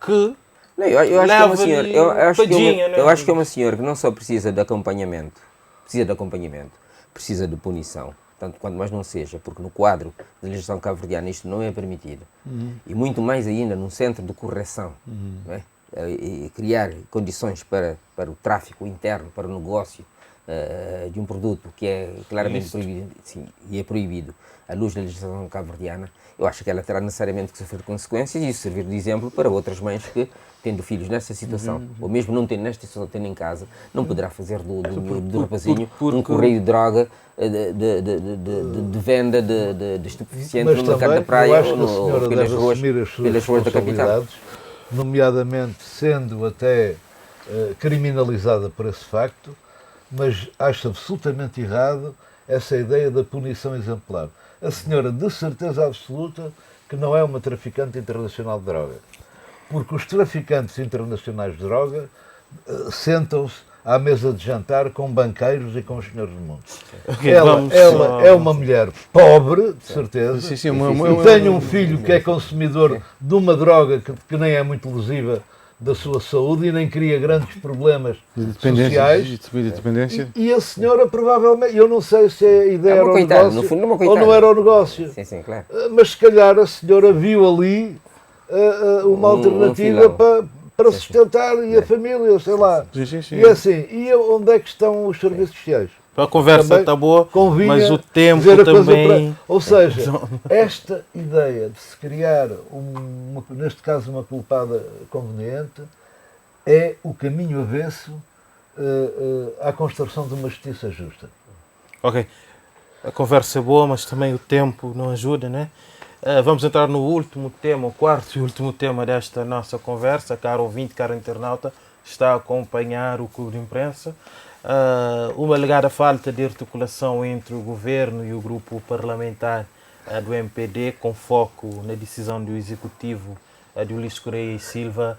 que não, eu acho que é uma senhora, eu acho que é uma senhora que não só precisa de acompanhamento, precisa de punição, tanto quanto mais não seja, porque no quadro da legislação cabo-verdiana isto não é permitido. E muito mais ainda num centro de correção, não é? E criar condições para o tráfico interno, para o negócio de um produto que é claramente proibido, sim, e é proibido à luz da legislação cabo-verdiana, eu acho que ela terá necessariamente que sofrer consequências e isso servir de exemplo para outras mães que, tendo filhos nesta situação, ou mesmo não tendo nesta situação, tendo em casa, não poderá fazer do rapazinho um correio de droga, de venda de estupefacientes no mercado da praia ou pelas ruas da capital. Nomeadamente sendo até criminalizada por esse facto, mas acho absolutamente errado essa ideia da punição exemplar. A senhora, de certeza absoluta, que não é uma traficante internacional de droga. Porque os traficantes internacionais de droga sentam-se à mesa de jantar com banqueiros e com os senhores do mundo. Ela é uma mulher pobre, de certeza, e tem um filho que é consumidor de uma droga que nem é muito lesiva da sua saúde e nem cria grandes problemas sociais. E a senhora provavelmente, eu não sei se a ideia era o negócio, no fundo, ou não era o negócio, sim, claro. Mas se calhar a senhora viu ali uma alternativa para sustentar e a família, sei lá. Sim. E assim, onde é que estão os serviços sociais? A conversa está boa, mas o tempo também... Ou seja, esta ideia de se criar, neste caso, uma culpada conveniente, é o caminho avesso à construção de uma justiça justa. Ok. A conversa é boa, mas também o tempo não ajuda, né? Vamos entrar no último tema, o quarto e último tema desta nossa conversa. Caro ouvinte, caro internauta, está a acompanhar o Clube de Imprensa. Uma alegada falta de articulação entre o governo e o grupo parlamentar do MPD, com foco na decisão do executivo de Ulisses Correia e Silva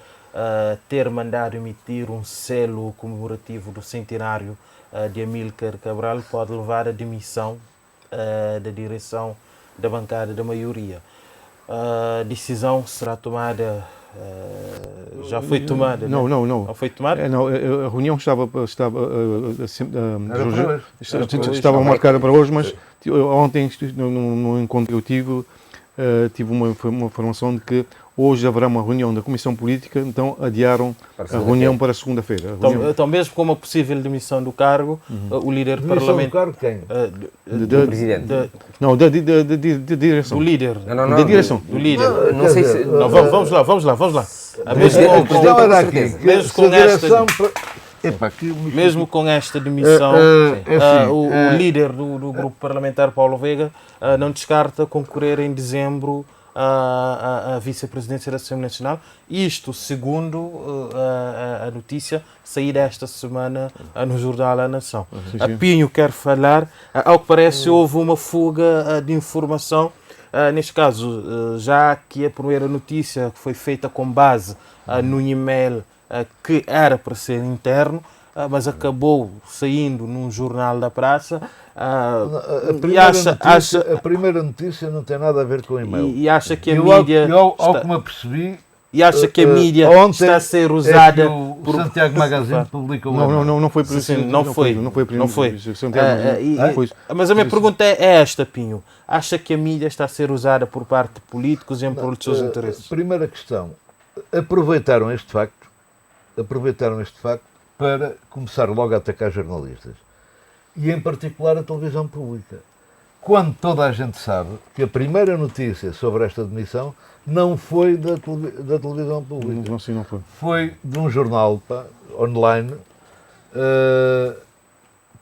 ter mandado emitir um selo comemorativo do centenário de Amílcar Cabral, pode levar à demissão da direção da bancada da maioria. A decisão será tomada... já foi tomada? Não. Não foi tomada? A reunião estava marcada para hoje, mas ontem, no encontro que eu tive uma informação de que hoje haverá uma reunião da Comissão Política, então adiaram a reunião para segunda-feira. Então, mesmo com uma possível demissão do cargo, o líder do Parlamento... do cargo quem? Do Presidente. Não, da direção. Do líder. Não, da direção. Do líder. Não sei se... Não, vamos lá. Mesmo com esta demissão, o líder do grupo parlamentar, Paulo Veiga, não descarta concorrer em dezembro à vice-presidência da Assembleia Nacional. Isto segundo a notícia saída esta semana no jornal A Nação. A Pinho quer falar. Ao que parece, houve uma fuga de informação. Neste caso, já que a primeira notícia foi feita com base no e-mail que era para ser interno, mas acabou saindo num jornal da praça. A primeira notícia não tem nada a ver com o e-mail. E acha que a mídia... Ao que me apercebi... E acha que a mídia está a ser usada por... O Santiago Magazine publicou... Não foi por isso. Não foi. Mas a minha pergunta é esta, Pinho. Acha que a mídia está a ser usada por parte de políticos em prol dos seus interesses? Primeira questão. Aproveitaram este facto para começar logo a atacar jornalistas. E em particular a televisão pública. Quando toda a gente sabe que a primeira notícia sobre esta demissão não foi da televisão pública. Não foi. Foi de um jornal online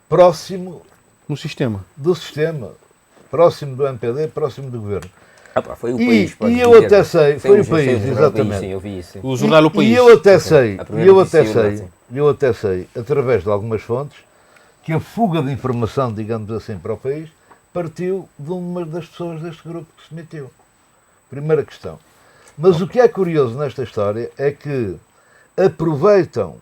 próximo do sistema, próximo do MPD, próximo do governo. Foi o país. E eu até sei, foi o país, exatamente. Sim, eu vi isso. O jornal O País. E eu até sei, através de algumas fontes, que a fuga de informação, digamos assim, para o país, partiu de uma das pessoas deste grupo que se demitiu. Primeira questão. Mas o que é curioso nesta história é que aproveitam,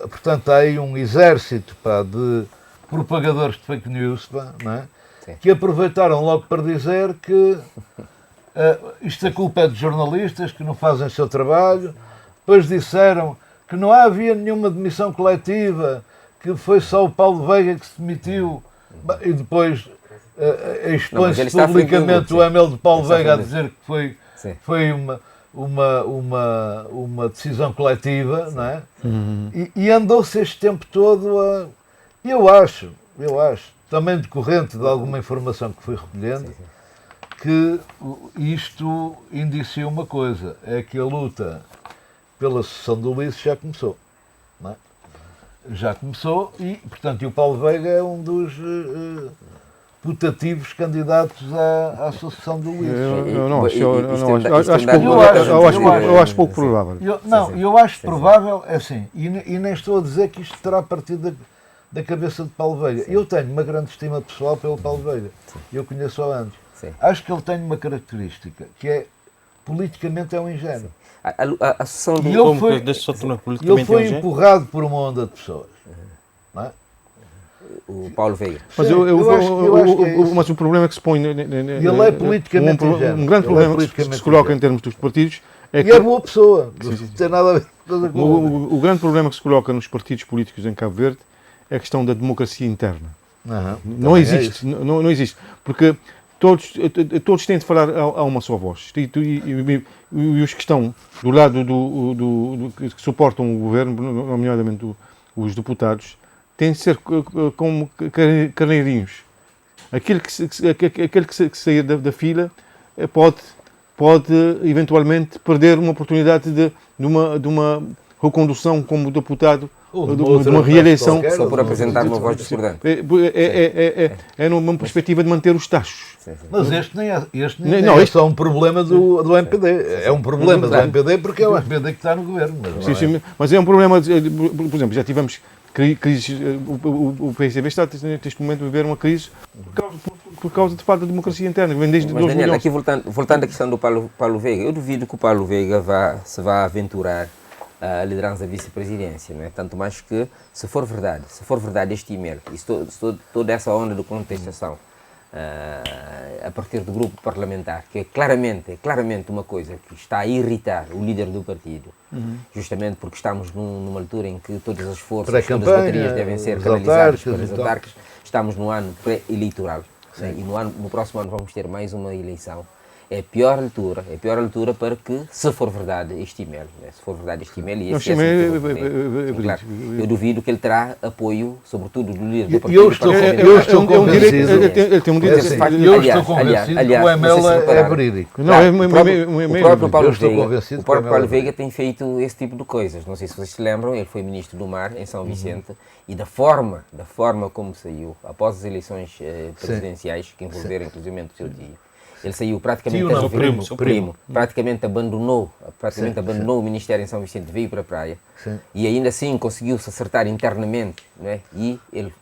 portanto, há aí um exército de propagadores de fake news, não é? que aproveitaram logo para dizer que isto a culpa é dos jornalistas que não fazem o seu trabalho. Depois disseram que não havia nenhuma demissão coletiva, que foi só o Paulo Veiga que se demitiu, e depois expõe-se publicamente o e-mail de Paulo Veiga a dizer que foi uma decisão coletiva, não é? E andou-se este tempo todo a... Eu acho, também decorrente de alguma informação que fui recolhendo, que isto indicia uma coisa, é que a luta pela sucessão do Ulisses já começou, não é? Já começou e, portanto, o Paulo Veiga é um dos putativos candidatos à sucessão do Ulisses. Eu acho pouco provável. Eu acho provável, é assim, e nem estou a dizer que isto terá partido da cabeça de Paulo Veiga. Eu tenho uma grande estima pessoal pelo Paulo Veiga. Eu conheço-o há anos. Acho que ele tem uma característica, que é, politicamente é um ingênuo. A sucessão do... Ele foi empurrado por uma onda de pessoas. Não é? O Paulo Veiga. Mas o problema que se põe... Ele é politicamente ingênuo. Um grande problema que se coloca em termos dos partidos é que... E é boa pessoa. Não tem nada a ver com o grande problema que se coloca nos partidos políticos em Cabo Verde é a questão da democracia interna. Não existe. Não existe. Porque todos têm de falar a uma só voz. E os que estão do lado que suportam o governo, nomeadamente os deputados, têm de ser como carneirinhos. Aquele que sair da fila pode eventualmente perder uma oportunidade de uma recondução como deputado, de uma reeleição. Só por apresentar uma voz discordante. É numa perspectiva de manter os tachos. Mas este nem é só um problema do MPD. É um problema do MPD porque é o MPD que está no governo. Mas é um problema, por exemplo, já tivemos crises, o PSDB está neste momento a viver uma crise por causa de falta de democracia interna. Vem desde Mas, Daniel, aqui voltando à questão do Paulo Veiga, eu duvido que o Paulo Veiga se vá aventurar a liderança da vice-presidência, não é? Tanto mais que, se for verdade este e-mail, toda essa onda de contestação a partir do grupo parlamentar, que é claramente uma coisa que está a irritar o líder do partido, justamente porque estamos numa altura em que todas as forças, todas as baterias devem ser canalizadas para as autárquicas, estamos no ano pré-eleitoral, e no próximo ano vamos ter mais uma eleição. É a pior altura para que, se for verdade este e-mail, né? Se for verdade este e-mail, e esse claro, eu duvido que ele terá apoio, sobretudo do líder do partido. Eu estou convencido que o e-mail é verídico. O próprio Paulo Veiga tem feito esse tipo de coisas. Não sei se vocês se lembram, ele foi ministro do Mar em São Vicente, e da forma como saiu, após as eleições presidenciais, que envolveram inclusive o seu tio, ele saiu praticamente o primo. Praticamente abandonou o Ministério em São Vicente, veio para a praia, e ainda assim conseguiu-se acertar internamente, não é? E ele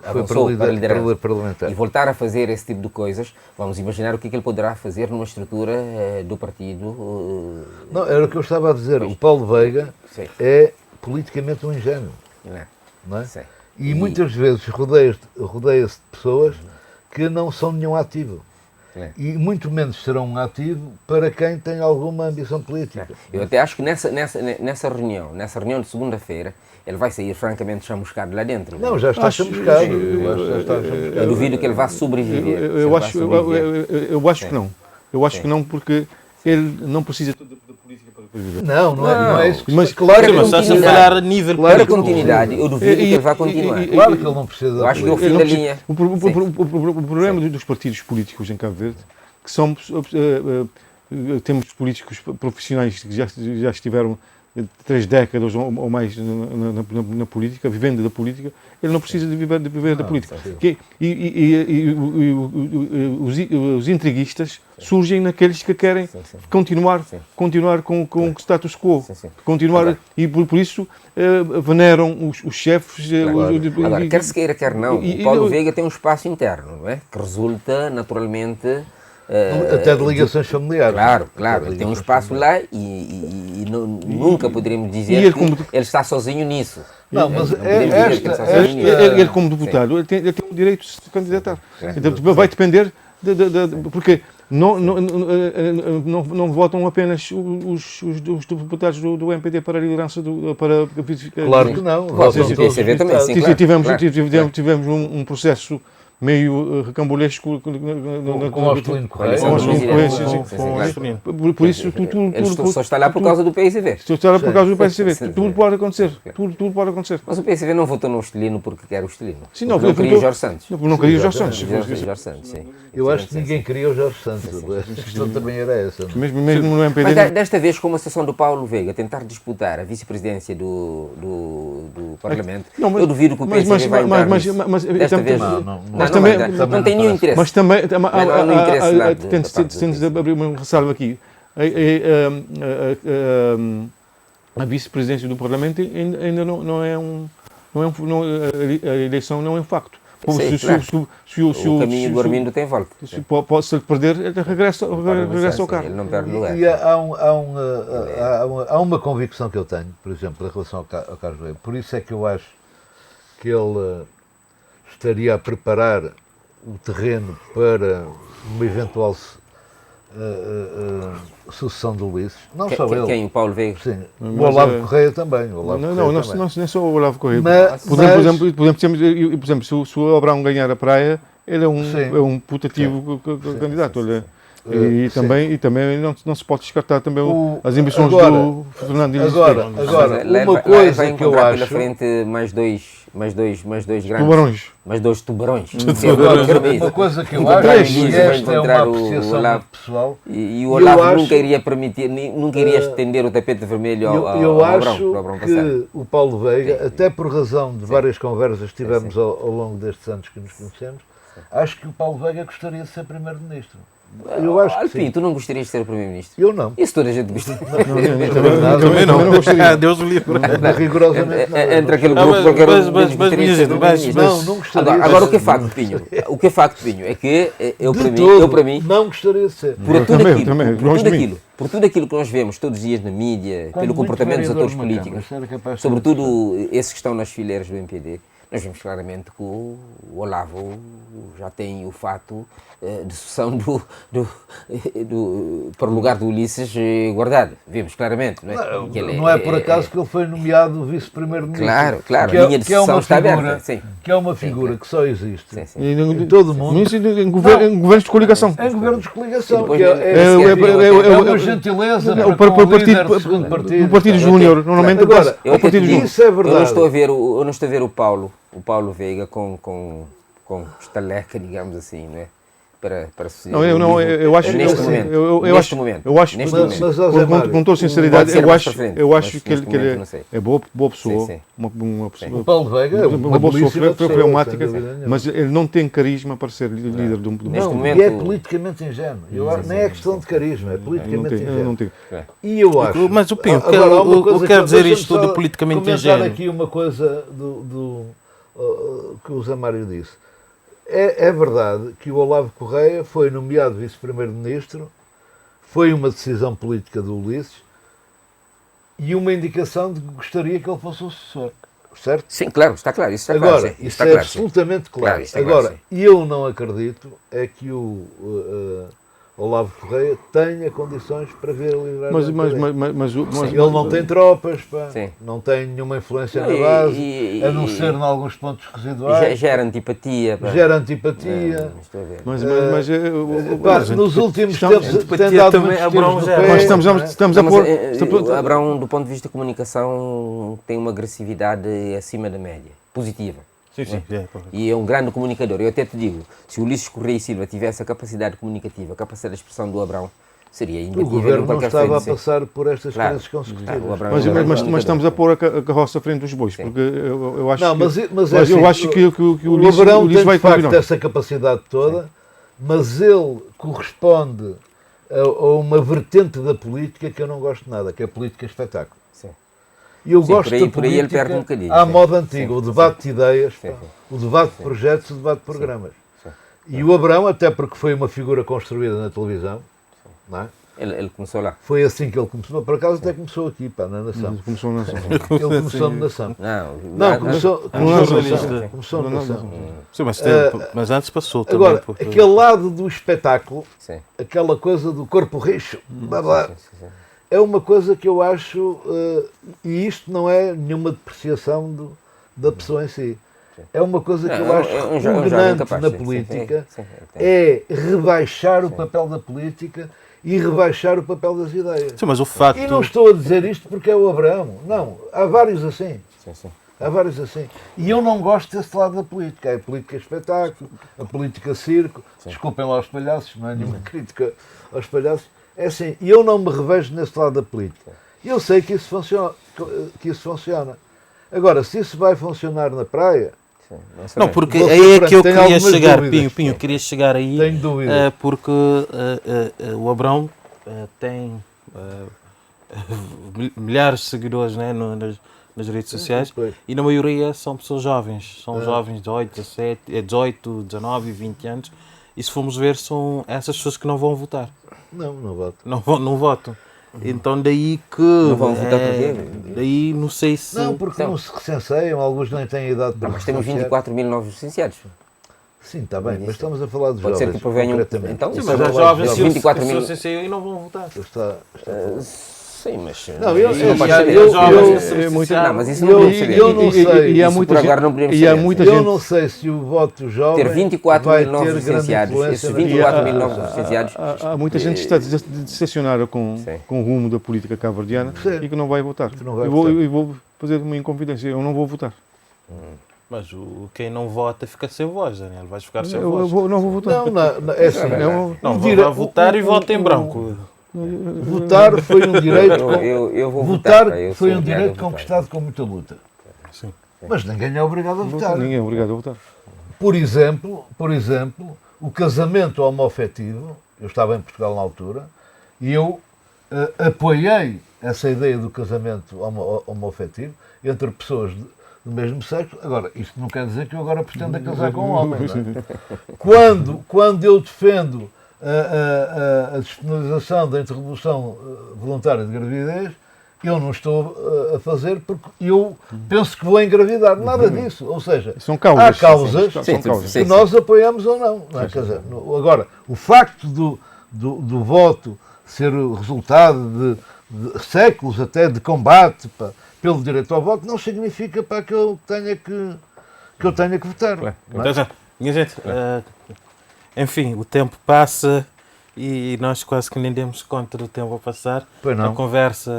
avançou para a liderança. E voltar a fazer esse tipo de coisas, vamos imaginar o que ele poderá fazer numa estrutura do partido. Não, era o que eu estava a dizer. O Paulo Veiga é politicamente um ingênuo. Não é? E muitas vezes rodeia-se de pessoas que não são nenhum ativo. E muito menos serão um ativo para quem tem alguma ambição política. Eu até acho que nessa reunião de segunda-feira, ele vai sair francamente chamuscado lá dentro. Não, já está chamuscado. Eu duvido que ele vá sobreviver. Eu acho que não. Eu acho que não, porque ele não precisa de política para sobreviver. Não é isso. Mas claro que continuidade, eu duvido que ele vá continuar. Claro que ele não precisa. Eu acho que é o fim da linha. O problema dos partidos políticos em Cabo Verde, que são temos políticos profissionais que já estiveram 3 décadas ou mais na política, vivendo da política, ele não precisa de viver da política. Os intriguistas surgem naqueles que querem continuar com o status quo. E por isso veneram os chefes. Agora, quer se queira, quer não, o Paulo Veiga tem um espaço interno, não é? Que resulta naturalmente... até de ligações familiares. Claro, ele tem um espaço lá e nunca poderíamos dizer que ele está sozinho nisso. Não, mas ele como deputado, ele tem o direito de se candidatar. Então vai depender porque não votam apenas os deputados do MPD para a liderança para... Claro que não. O PSV também, sim, claro. Tivemos um processo meio recambulesco com o Austelino Correia. Por isso, tudo só está lá por causa do PSV. Só está lá por causa do PSV. Tudo pode acontecer. Tudo pode acontecer. Mas o PSV não votou no Austelino porque quer o Austelino. Sim, não queria o Jorge Santos. Não queria o Jorge Santos. Eu acho que ninguém queria o Jorge Santos. A questão também era essa. Mesmo no MPD. Mas desta vez, como a situação do Paulo Veiga tentar disputar a vice-presidência do Parlamento, eu duvido que o PSV vai entrar nisso. Desta vez não tem nenhum interesse. Mas também tem de abrir uma ressalva aqui. A vice-presidência do Parlamento ainda não é a eleição não é um facto. O caminho do Armindo tem volta. Se perder, ele regressa ao carro. Ele não perde lugar. E há uma convicção que eu tenho, por exemplo, em relação ao Carlos Veiga. Por isso é que eu acho que ele estaria a preparar o terreno para uma eventual sucessão do Ulisses. Não só ele. Quem? O Paulo Veiga? Sim. O Olavo Correia também. Não é só o Olavo Correia. Por exemplo, se o Abrão ganhar a praia, ele é um putativo candidato. E também não se pode descartar também as ambições do Fernando Diniz. Agora, uma coisa que eu acho... pela frente mais dois grandes... Tubarões. Mais dois tubarões. Uma coisa que eu acho, e esta é uma apreciação pessoal... E o Olavo nunca iria permitir, nunca iria estender o tapete vermelho ao Abrão. Eu acho que o Paulo Veiga, até por razão de várias conversas que tivemos ao longo destes anos que nos conhecemos, acho que o Paulo Veiga gostaria de ser Primeiro-Ministro. Eu acho que sim. Tu não gostarias de ser o Primeiro-Ministro? Eu não. Isso toda a gente gostaria. Também não gostaria. Deus o livre. Rigorosamente não. Entre aquele grupo qualquer um gostaria de ser Primeiro-Ministro. Não gostaria. Agora, o que é facto, Pinho, é que eu para mim... Não gostaria de ser. Por tudo aquilo que nós vemos todos os dias na mídia, pelo comportamento dos atores políticos, sobretudo esses que estão nas fileiras do MPD, nós vemos claramente que o Olavo já tem o fato de sucessão para o lugar do Ulisses guardado. Vemos claramente. Não é por acaso que ele foi nomeado vice-primeiro-ministro. Claro, a linha de sucessão está aberta. Que é uma figura que só existe em todo o mundo. Em governos de coligação. Em governos de coligação. É uma gentileza para o Partido Júnior. Normalmente isso é verdade. Eu não estou a ver o Paulo Veiga com estaleca, digamos assim, não é? Para suceder. Eu acho neste momento. Com toda sinceridade, eu acho que ele é boa pessoa, o Paulo Veiga é uma boa pessoa pragmática, mas ele não tem carisma para ser líder de um momento. E é politicamente ingênuo. Nem é questão de carisma, é politicamente ingênuo. E eu acho. Mas o Pinho, quer dizer isto de politicamente ingênuo? Comentar aqui uma coisa que o Zé Mário disse. É verdade que o Olavo Correia foi nomeado vice-primeiro-ministro, foi uma decisão política do Ulisses e uma indicação de que gostaria que ele fosse o sucessor, certo? Sim, claro, está claro. Isso está agora, claro, isso é absolutamente claro. Agora, eu não acredito é que o Olavo Correia tenha condições para vir a liderar. Mas ele não tem tropas, não tem nenhuma influência na base, a não ser em alguns pontos residuais. Gera antipatia. Mas nos últimos tempos tem dado estamos a pôr... Abrão, do ponto de vista de comunicação, tem uma agressividade acima da média, positiva. Sim. E é um grande comunicador. Eu até te digo, se o Ulisses Correia e Silva tivesse a capacidade comunicativa, a capacidade de expressão do Abrão, seria imbatível. O governo não estava a passar por estas crises consecutivas. Mas estamos a pôr a carroça à frente dos bois, porque eu acho que o Abrão tem de facto essa capacidade toda, mas ele corresponde a uma vertente da política que eu não gosto nada, que é a política espetáculo. E eu gosto da política à moda antiga, o debate de ideias, o debate de projetos, o debate de programas. E o Abrão, até porque foi uma figura construída na televisão, não é? Ele começou lá. Foi assim que ele começou. Por acaso até começou aqui, pá, na Nação. Começou na Nação. Ele começou na Nação. Não, começou na Nação. Sim, mas antes passou também. Agora, aquele lado do espetáculo, aquela coisa do corpo rixo, é uma coisa que eu acho, e isto não é nenhuma depreciação da pessoa em si, é uma coisa que eu acho repugnante na política, é rebaixar o papel da política e rebaixar o papel das ideias. Sim, mas o facto... E não estou a dizer isto porque é o Abraão, não, há vários assim. Há vários assim. E eu não gosto desse lado da política. É a política espetáculo, a política circo. Desculpem lá os palhaços, não é nenhuma crítica aos palhaços. É assim, e eu não me revejo nesse lado da política. Eu sei que isso funciona. Agora, se isso vai funcionar na praia... Não, porque aí é que eu queria chegar, dúvidas, Pinho, queria chegar aí, tenho dúvidas. Porque o Abrão tem milhares de seguidores, né, nas redes sociais, e na maioria são pessoas jovens, jovens de 18, 19 e 20 anos, e se formos ver são essas pessoas que não vão votar. Não votam. Não votam. Então daí que... Não vão votar por quê? Daí não sei se... Não, porque não se recenseiam, alguns nem têm idade para mas temos 24 mil novos licenciados. Sim, está bem, mas estamos a falar dos Pode jovens. Ser que provenham... Então, sim, mas os jovens se 24 mil... e não vão votar. Sim, mas... Não, mas isso não podemos saber. Eu não sei. E há muita gente... Eu não sei se o voto jovem ter 24 vai mil novos ter grande licenciados. influência. Esses 24 mil novos licenciados... Há muita gente que está decepcionada com o rumo da política cabo-verdiana e que não vai votar. Eu vou fazer uma inconfidência, eu não vou votar. Mas quem não vota fica sem voz, Daniel. Vais ficar sem voz. Eu não vou votar. É assim. Não, vai votar e vota em branco. Votar foi um direito. Eu vou votar votar, foi um direito conquistado com muita luta. Sim. Mas ninguém é obrigado a votar. Ninguém é obrigado a votar. Por exemplo, o casamento homoafetivo, eu estava em Portugal na altura, e eu apoiei essa ideia do casamento homoafetivo entre pessoas do mesmo sexo. Agora, isto não quer dizer que eu agora pretenda casar com um homem. Não é? Quando eu defendo a despenalização da interrupção voluntária de gravidez, eu não estou a fazer porque eu penso que vou engravidar. Nada disso. Ou seja, há causas que nós apoiamos ou não. Não é? Quer dizer, agora, o facto do voto ser o resultado de séculos até de combate pelo direito ao voto não significa que eu tenha que votar. Claro. Então, minha gente, enfim, o tempo passa e nós quase que nem demos conta do tempo a passar. A conversa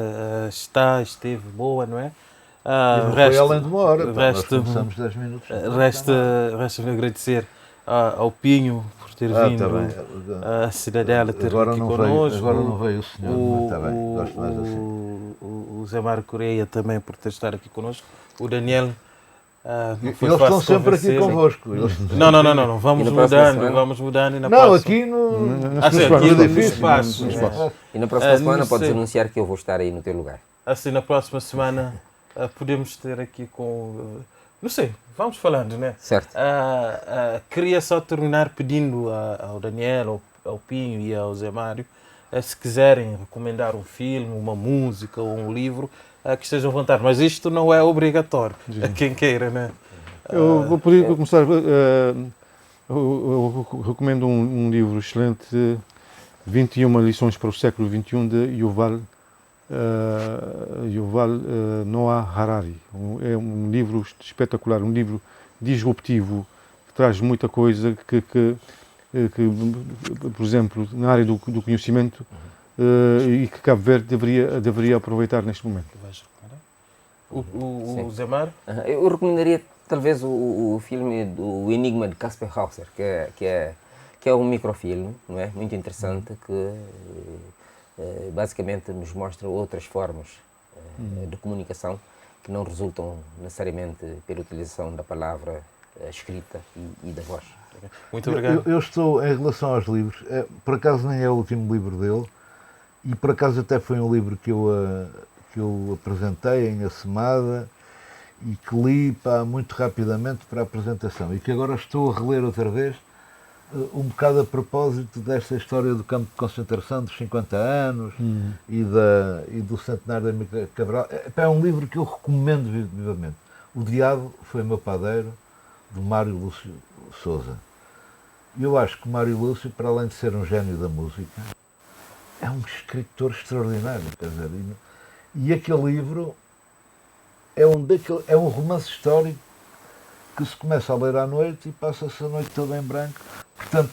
esteve boa, não é? Foi além de uma hora, nós começamos 10 minutos. Resta-me agradecer ao Pinho por ter vindo, a Cidadela ter aqui connosco. Agora não veio o senhor, está bem, gosto mais assim. O Zé Mário Correia também por ter estado aqui connosco. O Daniel... eles estão sempre aqui convosco. Não. Vamos mudando. E na não, próxima... aqui no espaço. E na próxima semana podes anunciar que eu vou estar aí no teu lugar. Assim, na próxima semana podemos ter aqui com... Não sei, vamos falando, né? Certo. Queria só terminar pedindo ao Daniel, ao Pinho e ao Zé Mário, se quiserem recomendar um filme, uma música ou um livro, que estejam à vontade. Mas isto não é obrigatório, a quem queira, né? Eu vou poder começar. Eu recomendo um livro excelente, 21 lições para o século XXI, de Yuval Noah Harari. É um livro espetacular, um livro disruptivo, que traz muita coisa que por exemplo, na área do conhecimento, e que Cabo Verde deveria aproveitar neste momento. O Zé Mário? Eu recomendaria talvez o filme O Enigma de Caspar Hauser, que é um microfilme, não é? Muito interessante, que basicamente nos mostra outras formas de comunicação que não resultam necessariamente pela utilização da palavra escrita e da voz. Muito obrigado. Eu estou, em relação aos livros, por acaso nem é o último livro dele, e por acaso até foi um livro que eu apresentei em Assemada e que li muito rapidamente para a apresentação, e que agora estou a reler outra vez, um bocado a propósito desta história do campo de concentração dos 50 anos e do centenário da Amílcar Cabral. É um livro que eu recomendo vivamente. O Diabo Foi Meu Padeiro, de Mário Lúcio Souza. Eu acho que Mário Lúcio, para além de ser um gênio da música, é um escritor extraordinário. Quer dizer, e aquele livro é um romance histórico que se começa a ler à noite e passa-se a noite toda em branco. Portanto,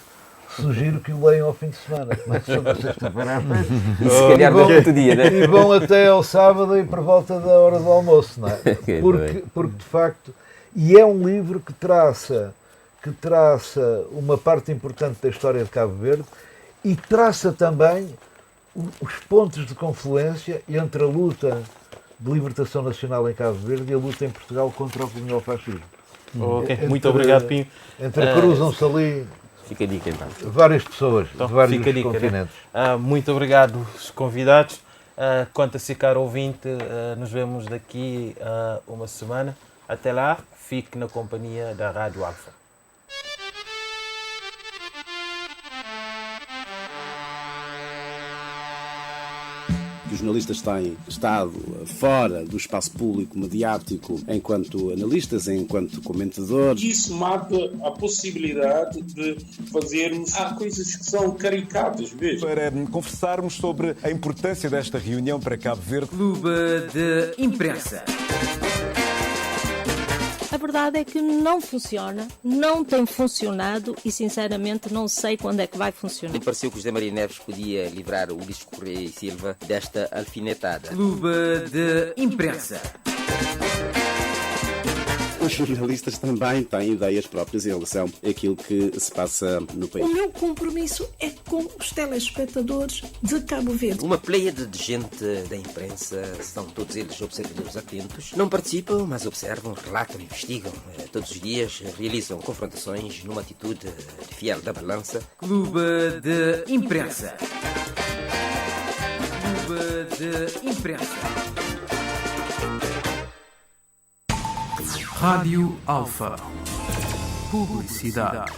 sugiro que o leiam ao fim de semana. Começam na sexta-feira à noite. E se calhar durante outro dia, né? E vão até ao sábado e por volta da hora do almoço, não é? Porque de facto, e é um livro que traça uma parte importante da história de Cabo Verde e traça também os pontos de confluência entre a luta de libertação nacional em Cabo Verde e a luta em Portugal contra o colonial-fascismo. Muito obrigado, Pinho. Cruzam-se ali fica a dica, então. várias pessoas de vários continentes. Né? Muito obrigado aos convidados. Quanto a si, caro ouvinte, nos vemos daqui a uma semana. Até lá, fique na companhia da Rádio Alfa. Os jornalistas têm estado fora do espaço público mediático enquanto analistas, enquanto comentadores. Isso mata a possibilidade de fazermos coisas que são caricatas mesmo. Para conversarmos sobre a importância desta reunião para Cabo Verde. Clube de Imprensa. A verdade é que não funciona, não tem funcionado e, sinceramente, não sei quando é que vai funcionar. Me pareceu que José Maria Neves podia livrar o Ulisses Correia e Silva desta alfinetada. Clube de Imprensa. Os jornalistas também têm ideias próprias em relação àquilo que se passa no país. O meu compromisso é com os telespectadores de Cabo Verde. Uma pleiade de gente da imprensa, são todos eles observadores atentos, não participam, mas observam, relatam, investigam. Todos os dias realizam confrontações numa atitude de fiel da balança. Clube de Imprensa. Clube de Imprensa. Rádio Alfa. Publicidade.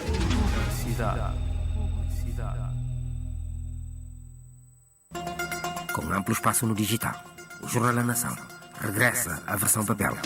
Com amplo espaço no digital, o Jornal da Nação regressa à versão papel.